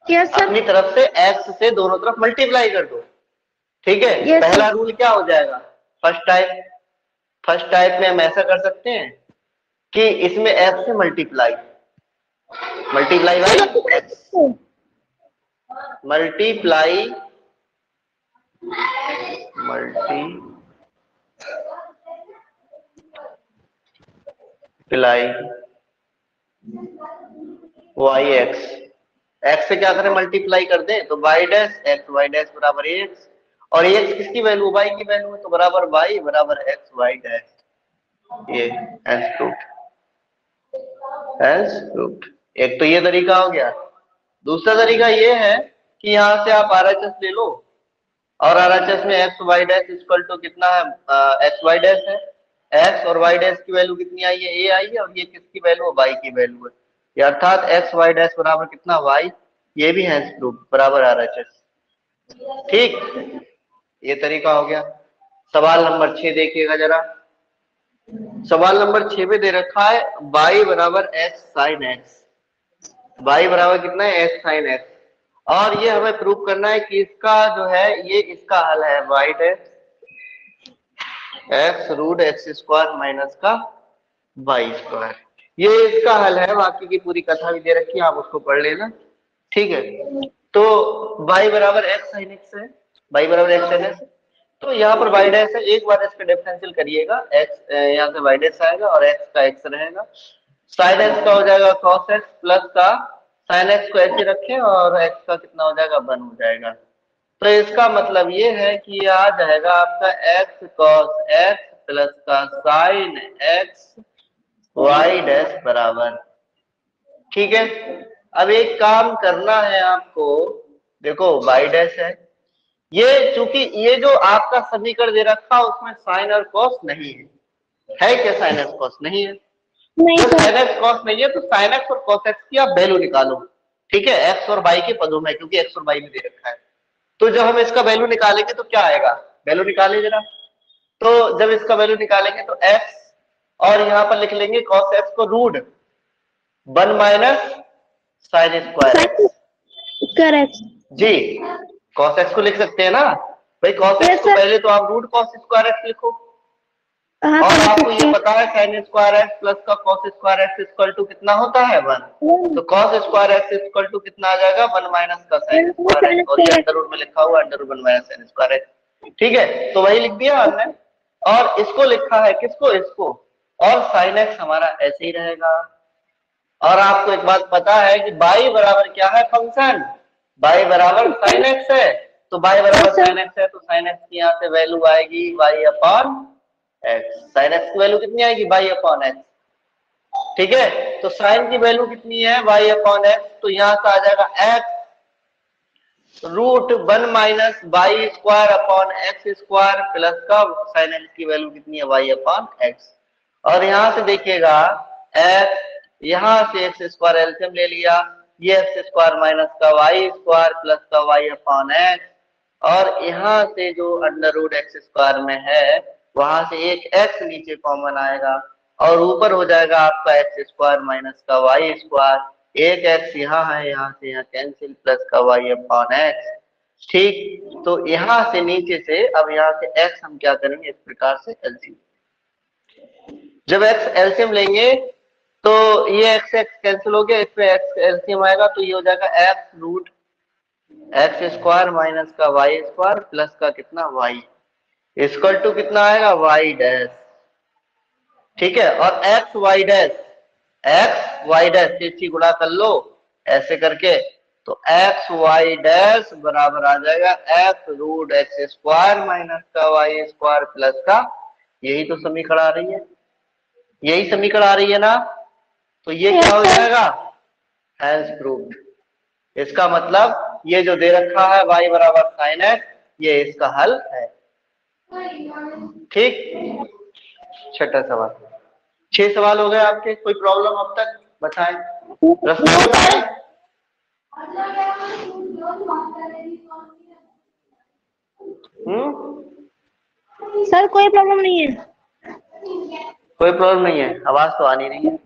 Yes sir. अपनी तरफ से x से दोनों तरफ मल्टीप्लाई कर दो, ठीक है। Yes, पहला रूल क्या हो जाएगा, फर्स्ट टाइप में हम ऐसा कर सकते हैं कि इसमें x से multiply by x, multiply Y X से क्या करें, मल्टीप्लाई कर दें, तो Y dash X Y dash बराबर एक्स, और एक्स किसकी वैल्यू, वाई की वैल्यू है, तो बराबर वाई बराबर एक्स वाई डैश। ये एज प्रूव्ड। एक तो ये तरीका हो गया। दूसरा तरीका ये है कि यहाँ से आप RHS ले लो, और RHS में X Y dash equal to कितना है, एक्स वाई डैश है, एक्स और वाई डैश की वैल्यू कितनी आई है, ए आई है, और ये किसकी वैल्यू है, वाई की वैल्यू है, ये अर्थात एक्स वाई डैश बराबर कितना, वाई, ये भी है प्रूफ बराबर RHS, ठीक। ये तरीका हो गया। सवाल नंबर 6 देखिएगा जरा। सवाल नंबर 6 पे दे रखा है y बराबर एक्स साइन एक्स, y बराबर कितना है, एक्स साइन एक्स, और ये हमें प्रूव करना है कि इसका जो है, ये इसका हल है y dash X root X square minus का वाई स्क्वायर, ये इसका हल है। बाकी की पूरी कथा भी दे रखी है, आप उसको पढ़ लेना, ठीक है। तो y बराबर एक्स साइन एक्स है, y बराबर एक्स साइन एक्स, तो यहाँ पर y डैश है, एक बार इसका डिफरेंशियल करिएगा, x यहाँ से y डैश आएगा और x का x रहेगा, साइन x का हो जाएगा cos x प्लस का साइन x को ऐसे रखें और x का कितना हो जाएगा, 1 हो जाएगा। तो इसका मतलब ये है कि ये आ जाएगा आपका x cos x प्लस का साइन x y डैश बराबर, ठीक है। अब एक काम करना है आपको, देखो y डैश है, ये चूंकि ये जो आपका समीकरण दे रखा उसमें साइन और कॉस नहीं है क्या, साइन एक्स कॉस नहीं है, जब साइन एक्स कॉस नहीं है तो साइन एक्स और कॉस एक्स की आप वैल्यू निकालो, ठीक है, एक्स और वाई के पदों में, क्योंकि एक्स और वाई में दे रखा है। तो जब हम इसका वैल्यू निकालेंगे तो क्या आएगा, वैल्यू निकालें जरा। तो जब इसका वैल्यू निकालेंगे तो एक्स, और यहाँ पर लिख लेंगे कॉस एक्स को root 1 minus sine square correct जी, cos x को लिख सकते हैं ना भाई, cos x को पहले तो आप रूट cos स्क्वायर x लिखो, और आपको ये पता है sin स्क्वायर x प्लस का cos square x equal to कितना होता है, 1, तो cos square x equal to कितना आ जाएगा, 1 माइनस का sin स्क्वायर x, और ये अंडर रूट में लिखा हुआ under root 1 minus sin square x, ठीक है। तो वही लिख दिया हमने, और इसको लिखा है किसको, इसको, और sin x हमारा ऐसे ही रहेगा। और आपको एक बात पता है कि y बराबर क्या है, फंक्शन y बराबर साइन एक्स है, तो y बराबर साइन एक्स है तो साइन एक्स की यहाँ से वैल्यू आएगी y upon x. Sign X की वैल्यू कितनी आएगी, वाई अपॉन एक्स। ठीक है, तो साइन की वैल्यू कितनी है, वाई अपॉन एक्स, तो यहां से आ जाएगा X root 1 minus Y square upon X square plus का साइन एक्स की वैल्यू कितनी है, वाई अपॉन एक्स। और यहां से देखिएगा एक्स, यहां से एक्स स्क्वायर एलसीएम ले लिया, ये एक्स स्क्वायर माइनस का वाई स्क्वायर प्लस का वाई अपॉन एक्स, और यहाँ से जो अंडर रूट एक्स स्क्वायर में है वहां से एक एक्स नीचे कॉमन आएगा और ऊपर हो जाएगा आपका एक्स स्क्वायर माइनस का वाई स्क्वायर, एक एक्स यहाँ है, यहाँ से यहाँ कैंसिल प्लस का वाई अपॉन एक्स। ठीक, तो यहाँ से नीचे से अब यहाँ से एक्स हम क्या करेंगे, इस प्रकार से एलसीएम, जब एक्स एलसीएम लेंगे तो ये एक्स एक्स कैंसिल हो गया, इसमें एक्स एलसीएम आएगा तो ये हो जाएगा X root X square minus का वाई स्क्वायर प्लस का कितना वाई इक्वल टू कितना आएगा, वाई डैश। ठीक है, और एक्स वाई डैश से गुणा कर लो ऐसे करके, तो एक्स वाई डैश बराबर आ जाएगा X root X square minus का वाई स्क्वायर प्लस का, यही तो समीकरण आ रही है, यही समीकरण आ रही है ना, तो ये क्या हो जाएगा, हैंस प्रूव्ड। इसका मतलब ये जो दे रखा है y बराबर साइन एक्स, ये इसका हल है। ठीक, छठा सवाल, 6 सवाल हो गए आपके, कोई प्रॉब्लम अब तक बताएं, प्रश्न बताएं। सर कोई प्रॉब्लम नहीं है। कोई प्रॉब्लम नहीं है, आवाज तो आ नहीं रही है।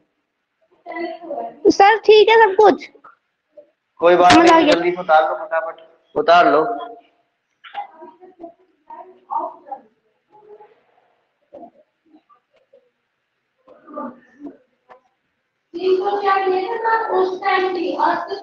सर ठीक है सब कुछ, कोई बात समझ आ नहीं, गया। जल्दी से उतार लो, फटाफट उतार लो। उस टाइम थी, आज तो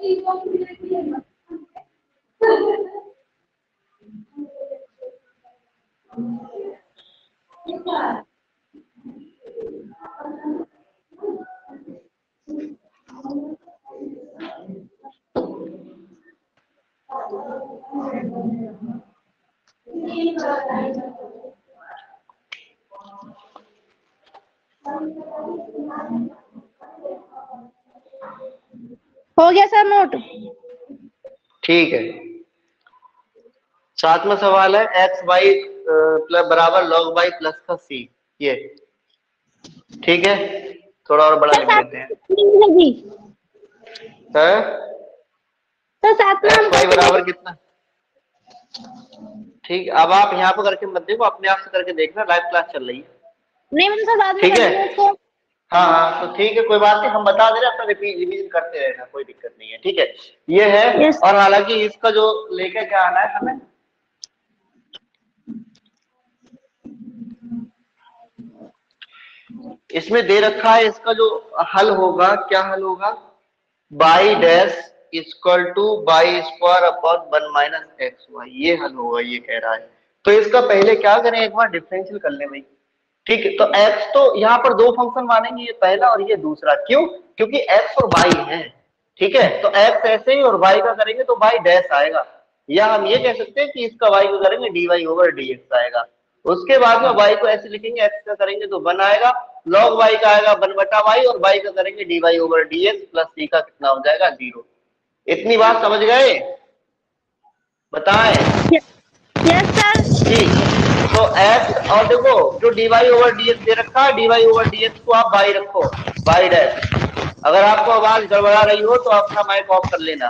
हो गया सर नोट। ठीक है, 7वां सवाल है एक्स वाई प्लस बराबर लॉग वाई प्लस का सी, ये ठीक है, थोड़ा और बड़ा लिख लेते हैं। तो साथ में एक्स हम वाई बराबर कितना, ठीक, अब आप यहाँ पे करके मत देखो, अपने आप से करके देखना, लाइव क्लास चल रही है। नहीं मतलब सर बाद में ठीक कर है, देंगे उसको। हाँ हाँ, तो ठीक है, कोई बात नहीं, हम बता दे रहे हैं, अपना रिवीजन करते रहना, कोई दिक्कत नहीं है। ठीक है, ये है। Yes. और हालांकि इसका जो लेकर क्या आना है हमें, इसमें दे रखा है, इसका जो हल होगा, क्या हल होगा, Y dash equal to Y square upon 1 minus X Y, ये हल होगा, ये कह रहा है। तो इसका पहले क्या करें, एक बार डिफरेंशियल कर ले भाई। ठीक है, तो x तो यहाँ पर दो फंक्शन मानेंगे, ये पहला और ये दूसरा, क्यों, क्योंकि x और y है। ठीक है, तो x ऐसे ही और y का करेंगे तो y डैश आएगा, या हम ये कह सकते हैं कि इसका y को करेंगे dy ओवर dx आएगा। उसके बाद में y को ऐसे लिखेंगे, x का करेंगे तो 1 आएगा, log y का आएगा 1 बटा y, और y का करेंगे dy over dx plus c का कितना हो जाएगा 0। इतनी बात समझ गए, बताएं। Yes sir. ठीक, तो x और देखो जो dy ओवर dx दे रखा है, dy ओवर dx को आप y रखो, y डैश। अगर आपको आवाज गड़बड़ा रही हो तो अपना माइक ऑफ कर लेना।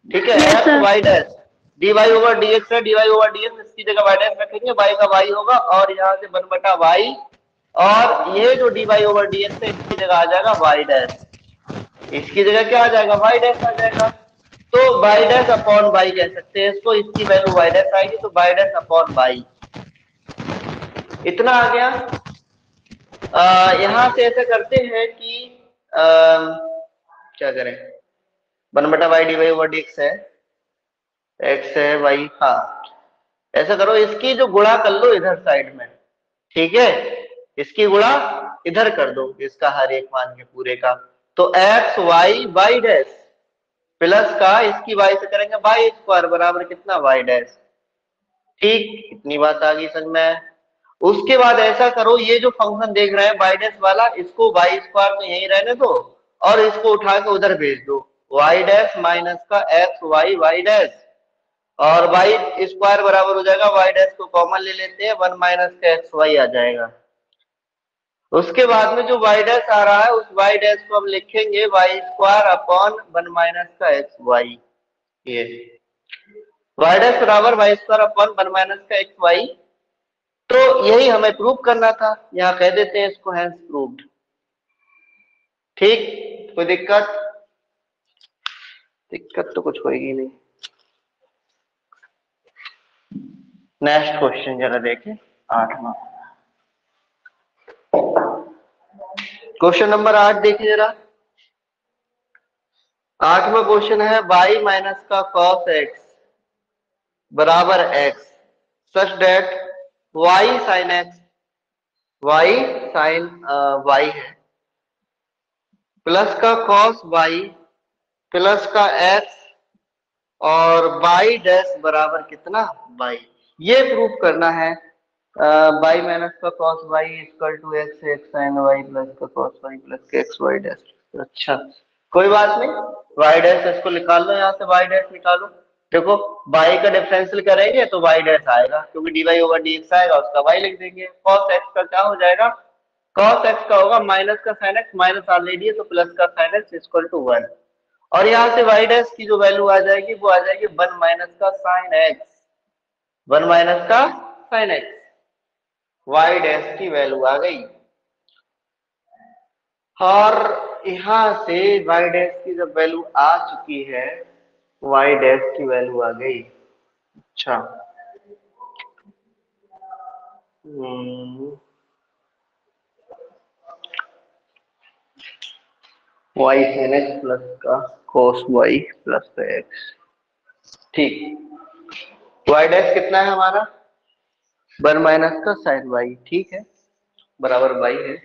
ठीक है, Yes, x sir. y dash dy over dx है, dy ओवर dx इसकी जगह y डैश रखेंगे, y का y होगा, और यहाँ से 1 बटा y, और ये जो dy ओवर dx है इसकी जगह आ जाएगा y डैश, इसकी जगह क्या आ जाएगा, y डैश आ जाएगा। तो y डैश अपॉन y कह सकते हैं इसको, इसकी वैल्यू y डैश आएगी, तो y डैश अपॉन y, इतना आ गया। यहां से ऐसे करते हैं कि क्या करें, 1 बटा Y D Y over dx है, x है y, हाँ ऐसा करो, इसकी जो गुणा कर लो इधर साइड में। ठीक है, इसकी गुणा इधर कर दो, इसका हर एक मान के पूरे का, तो X Y Y dash plus का इसकी y से करेंगे वाई स्क्वायर बराबर कितना, वाई डैश। ठीक, इतनी बात आ गई समझ में। उसके बाद ऐसा करो, ये जो फंक्शन देख रहे हैं वाई डैश वाला, इसको वाई स्क्वायर में यहीं रहने दो और इसको उठा के उधर भेज दो। वाई डैश माइनस का एक्स वाई वाई डैश, और वाई स्क्वायर बराबर हो जाएगा, वाई डैश को कॉमन ले लेते हैं, 1 माइनस का एक्स वाई आ जाएगा। उसके बाद में जो वाई डैश आ रहा है उस वाई डैश को हम लिखेंगे वाई स्क्वायर अपॉन 1 माइनस का एक्स वाई। ये वाई डैश बराबर वाई स्क्वायर अपॉन 1 माइनस का एक्स वाई। तो यही हमें प्रूव करना था, यहां कह देते हैं इसको हैंस प्रूव्ड। ठीक, कोई दिक्कत? दिक्कत तो कुछ होगी नहीं। नेक्स्ट क्वेश्चन जरा देखें, 8वां क्वेश्चन नंबर 8 देखिए जरा। 8वां क्वेश्चन है y माइनस का cos x बराबर x such that y sin x, y sin y है, प्लस का cos y प्लस का x और y डैश बराबर कितना y। ये प्रूफ करना है y माइनस का cos y equal to x x sin y plus का cos y प्लस का x y डैश। अच्छा कोई बात नहीं, y डैश इसको निकाल लो, यहाँ से y डैश निकालो। देखो y का डिफरेंशियल करेंगे तो y डैश आएगा, क्योंकि dy ओवर dx आएगा, उसका y लिख देंगे। cos x का क्या हो जाएगा, cos x का होगा माइनस का sin x, माइनस ऑलरेडी है तो प्लस का sin x इक्वल टू 1, और यहाँ से y डैश की जो वैल्यू आ जाएगी वो आ जाएगी 1 माइनस का sin x, 1 माइनस का sin x, y डैश की वैल्यू आ गई। और यहां से y डैश की जब वैल्यू आ चुकी है, y डैश की वैल्यू आ गई। अच्छा y sin x प्लस का cos y प्लस का x। ठीक, y डैश कितना है हमारा 1 माइनस का sin y, ठीक है, बराबर y है।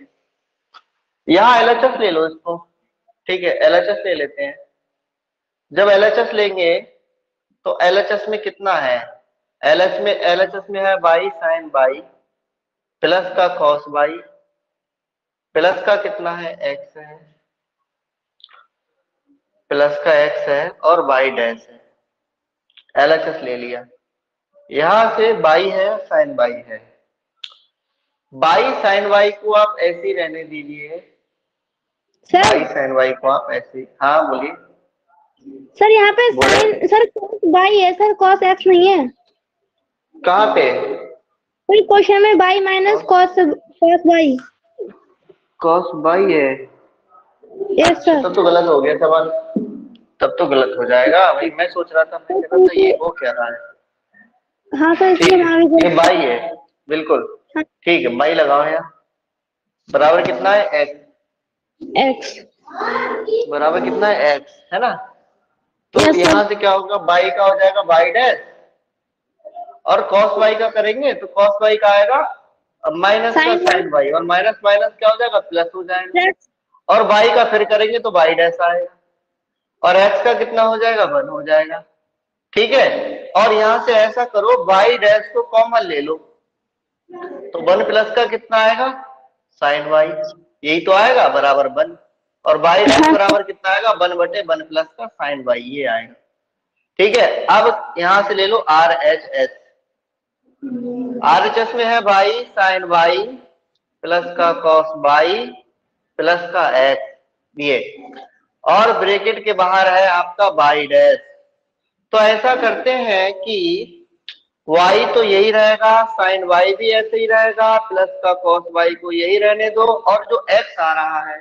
यहाँ LHS ले लो इसको, ठीक है, LHS ले लेते हैं। जब LHS लेंगे तो LHS में कितना है, LHS में है y sin y प्लस का cos y प्लस का कितना है x है, प्लस का x है और y डैश है। LHS ले लिया, यहां से y है sin y है, y sin y को आप ऐसे ही रहने दीजिए, सर y sin y को आप ऐसे, हाँ बोलिए। सर यहाँ पे साइन सर cos y है सर, cos x नहीं है। कहाँ पे? कोई क्वेश्चन में y minus cos y। cos y है, यस सर। तब तो गलत हो गया सवाल, तब तो गलत हो जाएगा भाई। मैं सोच रहा था, मैं कह रहा था ये हो क्या रहा है। हाँ सर, ठीक इसलिए है, ये बाई है, बिल्कुल ठीक है, बाई लगाओ यहाँ। बराबर कितना है x, बराबर कितना है x, है ना। तो यहाँ से क्या होगा, बाई का हो जाएगा y डैश, और cos y का करेंगे तो cos y का आएगा माइनस का sin y, और माइनस माइनस क्या हो जाएगा, प्लस हो जाएगा, और y का फिर करेंगे तो y डैश आएगा, और x का कितना हो जाएगा 1 हो जाएगा, ठीक है। और यहां से ऐसा करो y डैश को कॉमन ले लो, तो 1 प्लस का कितना आएगा sin y, यही तो आएगा बराबर 1, और y डैश बराबर कितना आएगा 1/1 प्लस का sin y, ये आएगा, ठीक है। अब यहां से ले लो RHS, RHS में है y sin y प्लस का cos y प्लस का x, ये, और ब्रैकेट के बाहर है आपका y डैश। तो ऐसा करते हैं कि y तो यही रहेगा, sin y भी ऐसे ही रहेगा, प्लस का cos y को यही रहने दो, और जो x आ रहा है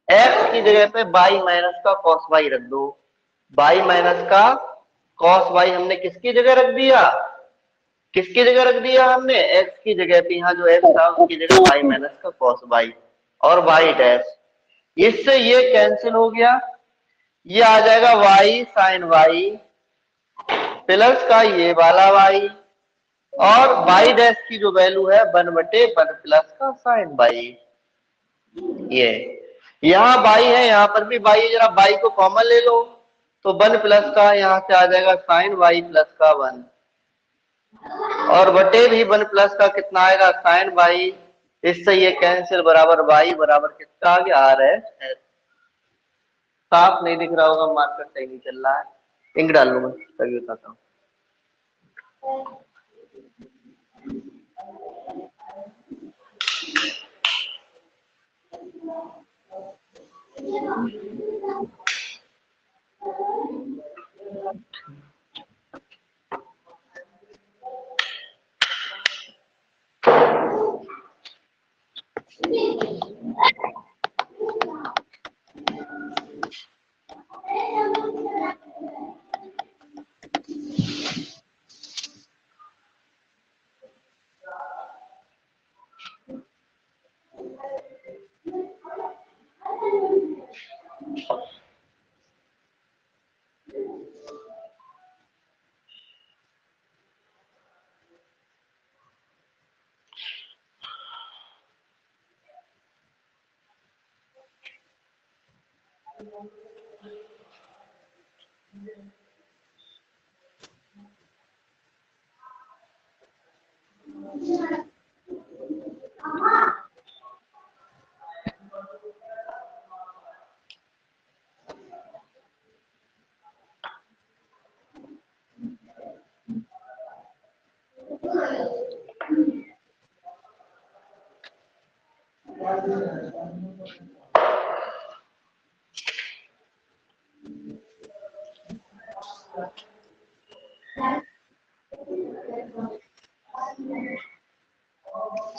x की जगह पे y माइनस का cos y रख दो। y माइनस का cos y हमने किसकी जगह रख दिया, किसकी जगह रख दिया हमने, x की जगह पे, यहाँ जो x था उसकी जगह y माइनस का cos y और y डैश। इससे ये कैंसिल हो गया, ये आ जाएगा y sin y प्लस का ये वाला y, और y डैश की जो वैल्यू है 1/1 प्लस का sin y। ये यहाँ y है, यहाँ पर भी y है, जरा y को कॉमन ले लो तो 1 प्लस का यहाँ से आ जाएगा sin y प्लस का 1, और बटे भी 1 प्लस का कितना आएगा साइन बाई, इससे ये कैंसिल बराबर बाई बराबर कितना आ गया आर है। साफ नहीं दिख रहा होगा, मार्कर सही नहीं चल रहा है, इंक डाल लूंगा तभी बताता हूँ।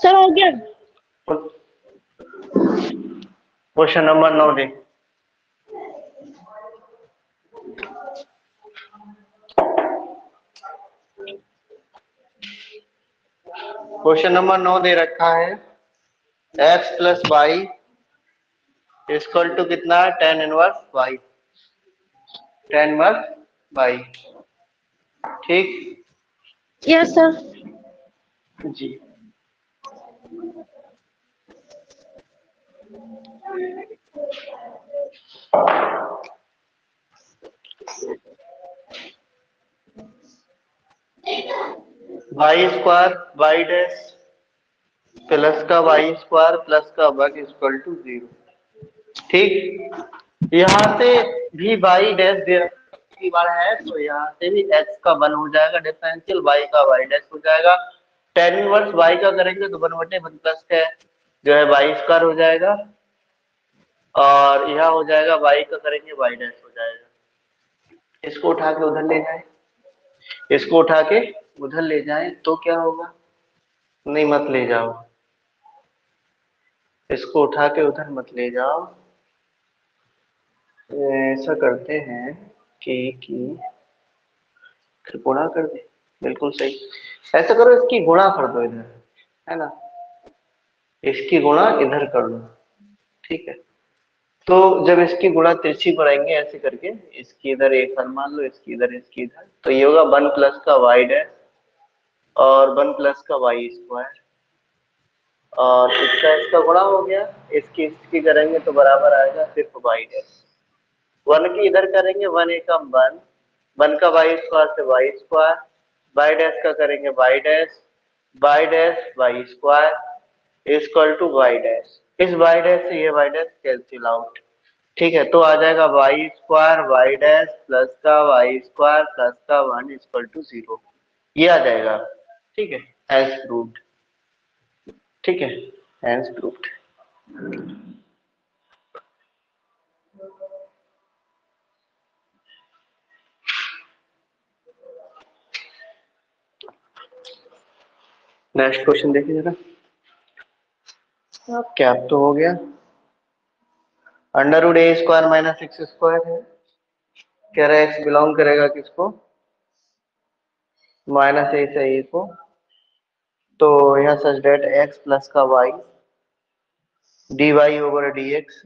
सर हो गया। क्वेश्चन नंबर 9 दे। क्वेश्चन नंबर 9 दे रखा है x plus y equal to कितना है tan inverse y, tan inverse y। ठीक यस सर। जी। Y square Y dash plus का वाई स्क्वायर प्लस का वर्ग इक्वल टू 0। ठीक, यहाँ से भी वाई डैश दे की बार है तो यहाँ से भी x का 1 हो जाएगा, डिफरेंशियल y का y डैश हो जाएगा। tan इनवर्स y का करेंगे तो 1/1 प्लस का जो है y स्क्वायर हो जाएगा, और यह हो जाएगा y का करेंगे y डैश हो जाएगा। इसको उठा के उधर ले जाए, इसको उठा के उधर ले जाए तो क्या होगा, नहीं मत ले जाओ, इसको उठा के उधर मत ले जाओ। ऐसा करते हैं कि गुणा कर दे, बिल्कुल सही। ऐसा करो इसकी गुणा कर दो इधर, है ना, इसकी गुणा इधर कर लो। ठीक है, तो जब इसकी गुणा तिरछी कराएंगे ऐसे करके, इसकी इधर एक हल मान लो, इसकी इधर इसकी इधर, तो ये होगा 1 प्लस का वाई डैश और 1 प्लस का वाई स्क्वायर, और इसका गुणा हो गया, इसकी करेंगे तो बराबर आएगा सिर्फ वाई डैश। 1 की इधर करेंगे 1 एकम 1, 1 का वाई स्क्वायर से वाई स्क्वायर, वाई डैश का करेंगे Y dash Y square equal to Y dash. इस वाई डैश से ये वाई डैश कैंसिल आउट। ठीक है, तो आ जाएगा Y square Y dash plus का वाई स्क्वायर प्लस का 1 इक्वल टू 0, ये आ जाएगा। ठीक है, हैंस प्रूव्ड। ठीक है, हैंस प्रूव्ड। नेक्स्ट क्वेश्चन देखिए जरा, कैप तो हो गया। अंडर रूट ए स्क्वायर माइनस एक्स स्क्वायर है, कह रहा है एक्स बिलोंग करेगा किसको, माइनस ए से ए को, तो यह सच डेट एक्स प्लस का Y D Y over D X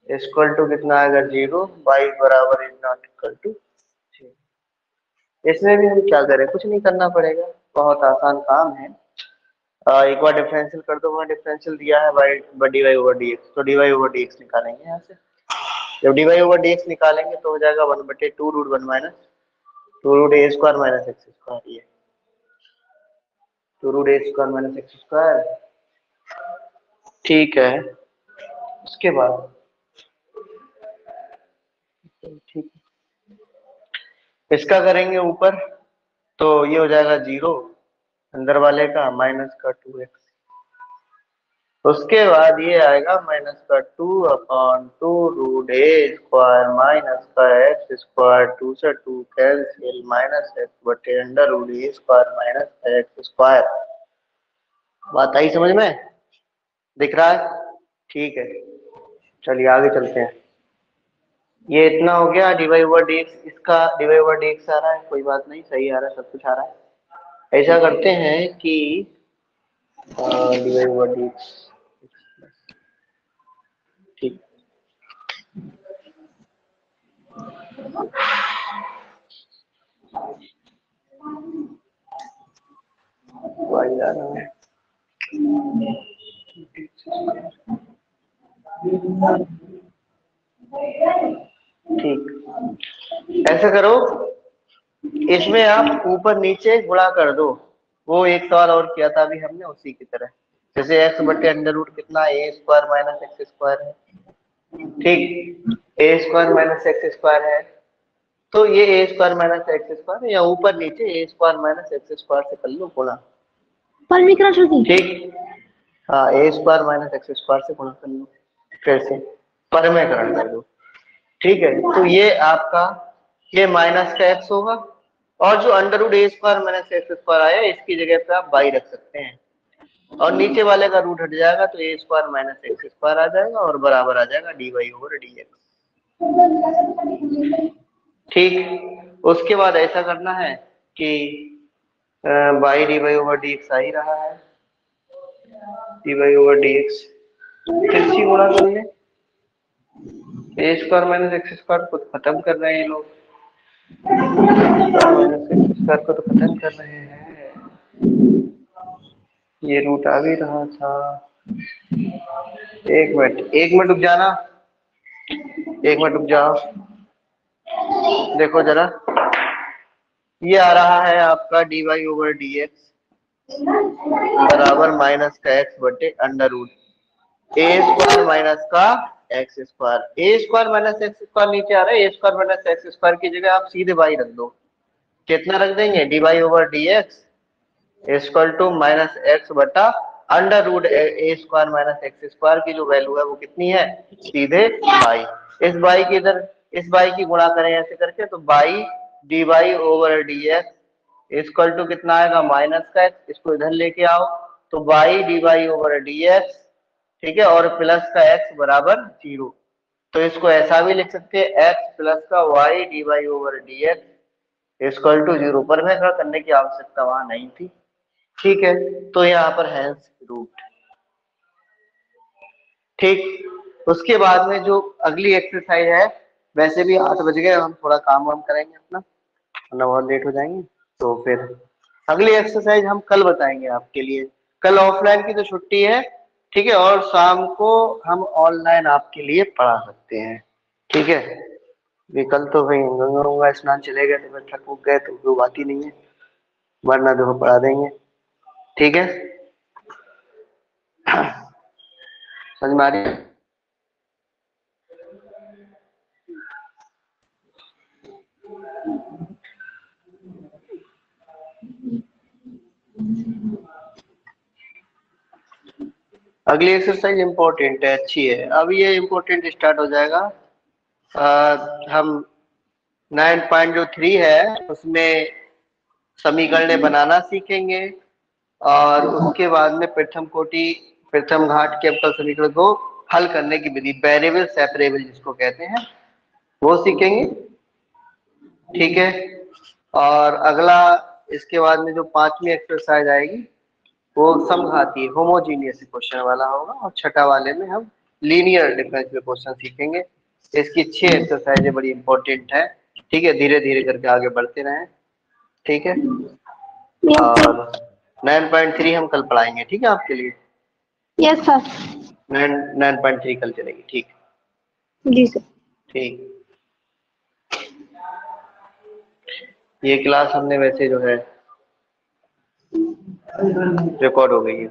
equal to कितना आएगा 0, वाई बराबर इज नॉट इक्वल टू। इसमें भी हम क्या करें, कुछ नहीं करना पड़ेगा, बहुत आसान काम है। एक बार डिफरेंशियल कर दो, वहाँ डिफरेंशियल दिया है y D Y over D x, तो d Y over D x निकालेंगे यहाँ से। जब d Y over D x निकालेंगे तो हो जाएगा 1/2 रूट 1 माइनस 2 रूट ए स्क्वायर माइनस एक्स स्क्वायर, ये 2 रूट ए स्क्वायर माइनस एक्स स्क्वायर। ठीक है, उसके बाद ठीक इसका करेंगे ऊपर, तो ये हो जाएगा 0 अंदर वाले का माइनस का 2x। उसके बाद ये आएगा माइनस का 2/2 रूट ए स्क्वायर माइनस का एक्स स्क्वायर, 2 से 2 कैंसिल माइनस एक्स बटे अंडर रूट ए स्क्वायर माइनस का एक्स स्क्वायर। बात आई समझ में? दिख रहा है? ठीक है, चलिए आगे चलते हैं। ये इतना हो गया डिवाई ओवर dx, इसका डिवाई ओवर dx आ रहा है, कोई बात नहीं, सही आ रहा है, सब कुछ आ रहा है। ऐसा करते हैं कि डिवाई ओवर dx, ठीक y आ रहा है, ठीक ऐसा करो, इसमें आप ऊपर नीचे गुणा कर दो। वो एक सवाल और किया था अभी हमने उसी की तरह, जैसे एक्स बटे अंडर रूट कितना ए स्क्वायर माइनस एक्स स्क्वायर है, ठीक, ए स्क्वायर माइनस एक्स स्क्वायर है, तो ये ए स्क्वायर माइनस एक्स स्क्वायर या ऊपर नीचे ए स्क्वायर माइनस एक्स स्क्वायर से कर लो गुणा, ठीक। हाँ, ए स्क्वायर माइनस एक्स स्क्वायर से गुणा कर लो, फिर से परमेकरण कर दो, ठीक है। तो ये आपका ये माइनस का एक्स होगा, और जो अंडर रूट ए स्क्वायर माइनस एक्स स्क्वायर आया इसकी जगह पे आप बाई रख सकते हैं, और नीचे वाले का रूट हट जाएगा तो a square minus x square आ जाएगा और बराबर आ जाएगा d Y over D x, ठीक। उसके बाद ऐसा करना है कि by D Y over D x आ ही रहा है, d Y over D x फिर से गुणा कर ले, a square minus x square को तो खत्म कर रहे हैं ये लोग, माइनस एक्स स्क्वायर को तो खत्म कर रहे हैं, ये रूट आ भी रहा था। एक मिनट रुक जाना, एक मिनट रुक जाओ, देखो जरा, ये आ रहा है आपका D Y over D X बराबर माइनस का एक्स बटे अंडर रूट ए स्क्वायर माइनस का X square, A square minus x square नीचे आ रहा है, A square minus x square की जगह आप सीधे बाई रख दो, कितना रख देंगे, D Y over D X equal to minus X बटा अंडर रूट ए स्क्वायर माइनस एक्स स्क्वायर की जो वैल्यू है वो कितनी है, सीधे बाई। इस बाई की इधर इस बाई की गुणा करें ऐसे करके, तो Y D Y over D X equal to कितना आएगा, माइनस का एक्स, इसको इधर लेके आओ तो Y D Y over D x, ठीक है, और प्लस का एक्स बराबर 0, तो इसको ऐसा भी लिख सकते हैं एक्स प्लस का Y D Y over D X equal to 0, पर मैं करने की आवश्यकता वहां नहीं थी, ठीक है, तो यहाँ पर हैंस रूट, ठीक। उसके बाद में जो अगली एक्सरसाइज है, वैसे भी 8 बज गए, हम थोड़ा काम वाम करेंगे अपना, वरना बहुत लेट हो जाएंगे, तो फिर अगली एक्सरसाइज हम कल बताएंगे आपके लिए, कल ऑफलाइन की तो छुट्टी है, ठीक है, और शाम को हम ऑनलाइन आपके लिए पढ़ा सकते हैं, ठीक है। भी कल तो भाई गंगा गंगा स्नान चले गए तो फिर थक उक गए तो कोई बात ही नहीं है, वरना देखो पढ़ा देंगे, ठीक है, समझ में आ रही है? अगली एक्सरसाइज इंपॉर्टेंट है, अच्छी है, अब ये इंपॉर्टेंट स्टार्ट हो जाएगा। हम 9.3 है उसमें समीकरण बनाना सीखेंगे, और उसके बाद में प्रथम घाट के अवकल समीकरण को हल करने की विधि, वेरिएबल सेपरेबल जिसको कहते हैं, वो सीखेंगे, ठीक है। और अगला इसके बाद में जो 5वीं एक्सरसाइज आएगी वो समघातीय होमोजीनियस क्वेश्चन वाला होगा, और छठा वाले में हम लीनियर डिफरेंशियल क्वेश्चन सीखेंगे। इसकी 6 एक्सरसाइजें बड़ी इंपॉर्टेंट है, ठीक है, धीरे धीरे करके आगे बढ़ते रहें, ठीक है। और 9.3 हम कल पढ़ाएंगे, ठीक है, आपके लिए। Yes sir. 9.3 कल चलेगी, ठीक जी सर। ठीक। ये क्लास हमने वैसे जो है रिकॉर्ड हो गई है।